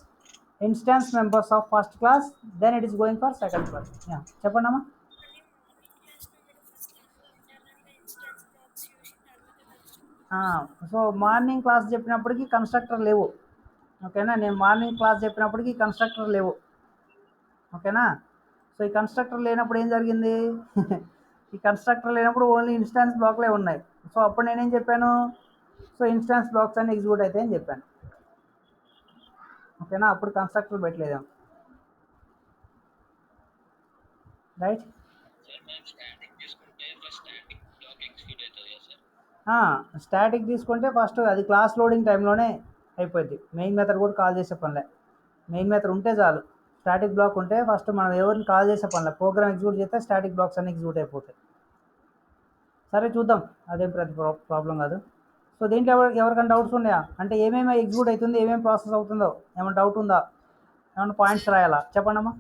instance members of first class, then it is going for second class. Yeah, చెప్పండమ్మా. So morning class చెప్పినప్పటికీ constructor లేవు, ఓకేనా. నేను morning class చెప్పినప్పటికీ constructor లేవు, ఓకేనా. So ఈ constructor లేనప్పుడు ఏం జరిగింది? ఈ కన్స్ట్రక్టర్ లేనప్పుడు ఓన్లీ ఇన్స్టాన్స్ బ్లాక్లే ఉన్నాయి. సో అప్పుడు నేనేం చెప్పాను? సో ఇన్స్టాన్స్ బ్లాక్స్ అన్ని ఎగ్జిక్యూట్ అయితే అని చెప్పాను, ఓకేనా. అప్పుడు కన్స్ట్రక్టర్ పెట్టలేదేమో, రైట్. స్టాటిక్ తీసుకుంటే ఫస్ట్ అది క్లాస్ లోడింగ్ టైంలోనే అయిపోద్ది, మెయిన్ మెథడ్ కూడా కాల్ చేసే పనిలే. మెయిన్ మెథడ్ ఉంటే చాలు, స్టాటిక్ బ్లాక్ ఉంటే ఫస్ట్ మనం ఎవరిని కాల్ చేసే పనిలే, ప్రోగ్రామ్ ఎగ్జిక్యూట్ చేస్తే స్టాటిక్ బ్లాక్స్ అన్ని ఎగ్జిక్యూట్ అయిపోతాయి. సరే చూద్దాం, అదేం ప్రతి ప్రాబ్లం కాదు. సో దీంట్లో ఎవరికైనా డౌట్స్ ఉన్నాయా? అంటే ఏమేమి ఎగ్జిక్యూట్ అవుతుంది, ఏమేమి ప్రాసెస్ అవుతుందో ఏమైనా డౌట్ ఉందా? ఏమైనా పాయింట్స్ రాయాలా? చెప్పండమ్మా.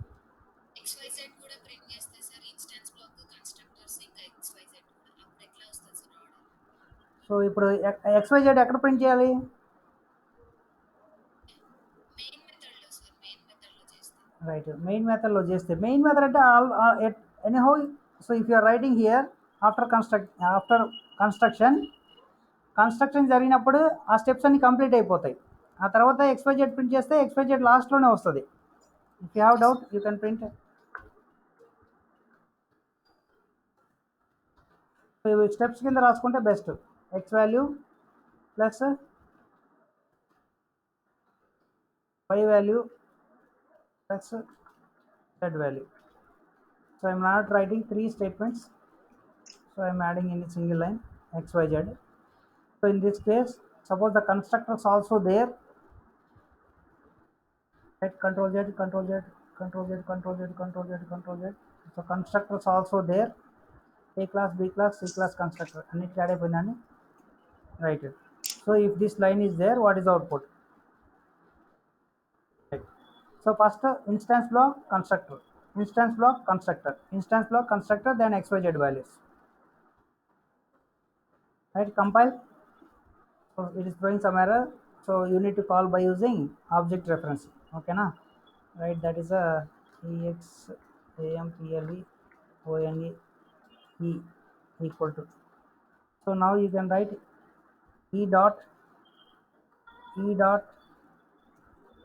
సో ఇప్పుడు XYZ ఎక్కడ ప్రింట్ చేయాలి? రైట్, మెయిన్ మెథడ్లో చేస్తే, మెయిన్ మెథడ్ అంటే anyhow. So if you are writing here after construction జరిగినప్పుడు ఆ స్టెప్స్ అన్ని కంప్లీట్ అయిపోతాయి. ఆ తర్వాత XYZ ప్రింట్ చేస్తే XYZ లాస్ట్లోనే వస్తుంది. If you have doubt you can print. So ఇవి స్టెప్స్ కింద రాసుకుంటే best. X value plus Y value plus Z value. So I am not writing 3 statements, so I am adding in a single line XYZ. So in this case, suppose the constructor is also there, right? Control Z, Control Z, Control Z, Control Z, Control Z, Control Z. So constructor is also there, A class, B class, C class constructor, and it add up, write it. So if this line is there, what is the output? Right. So first instance block constructor, instance block constructor, instance block constructor, then XYZ values. Right, compile. So it is throwing some error, so you need to call by using object reference, okay na. Right, that is a example one e equal to. So now you can write e dot e dot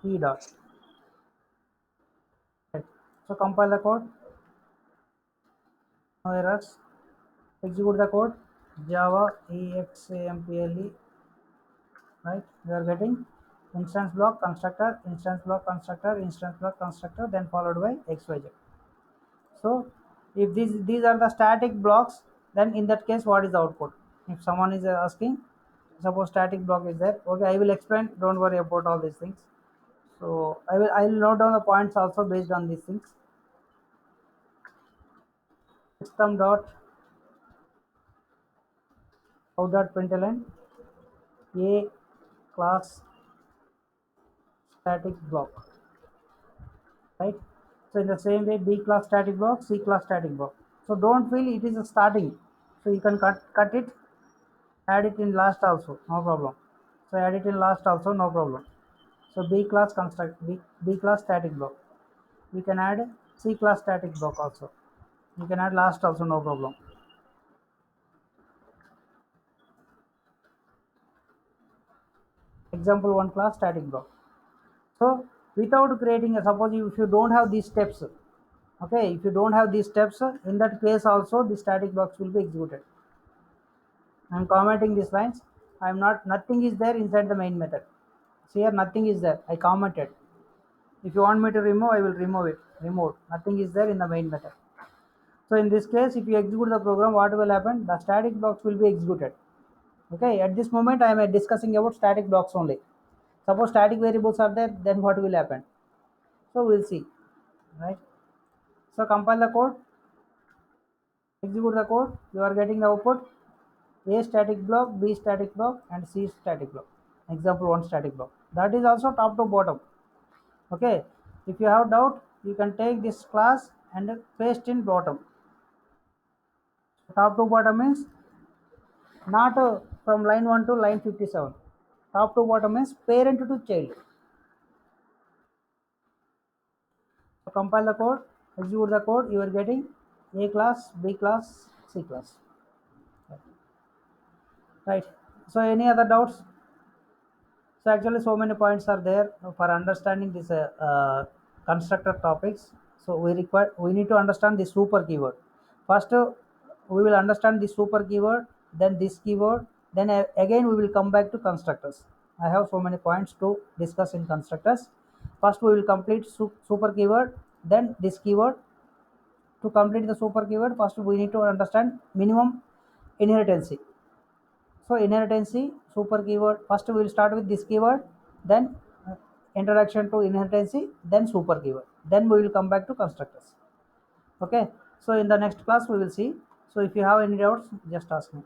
e dot. Right. So compile the code, no errors, execute the code, java example, right. We are getting instance block constructor, instance block constructor, instance block constructor, then followed by XYZ. So if these are the static blocks, then in that case what is the output? If someone is asking, suppose static block is there, okay, I will explain, don't worry about all these things. So I will note down the points also based on these things. System dot out dot println a class static block, right. So in the same way, B class static block, C class static block. So don't feel it is a starting, so you can cut it, add it in last also, no problem. So add it in last also, no problem. So B class B class static block, we can add C class static block also, you can add last also, no problem. Example 1 class static block. So without creating a, suppose if you don't have these steps, okay, if you don't have these steps, in that case also the static blocks will be executed. I am commenting these lines, I am not, nothing is there inside the main method. See here, nothing is there, I commented. If you want me to remove, I will remove it, remove, nothing is there in the main method. So in this case, if you execute the program, what will happen? The static blocks will be executed. Okay, at this moment I am discussing about static blocks only. Suppose static variables are there, then what will happen? So we'll see. right? So compile the code, execute the code, you are getting the output A static block, B static block, and C static block. Example 1 static block. That is also top to bottom. Okay. If you have doubt, you can take this class and paste in bottom. Top to bottom means not from line 1 to line 57. Top to bottom means parent to child. So compile the code, execute the code, you are getting A class, B class, C class. Right. So any other doubts? So actually, so many points are there for understanding this constructor topics. So we need to understand the super keyword. First, we will understand the super keyword, then this keyword, then again we will come back to constructors. I have so many points to discuss in constructors. First, we will complete super keyword, then this keyword. To complete the super keyword, first we need to understand minimum inheritance. So inheritance super keyword. First we will start with this keyword, then introduction to inheritance, then super keyword. Then we will come back to constructors. Okay. So in the next class we will see. So if you have any doubts, just ask me.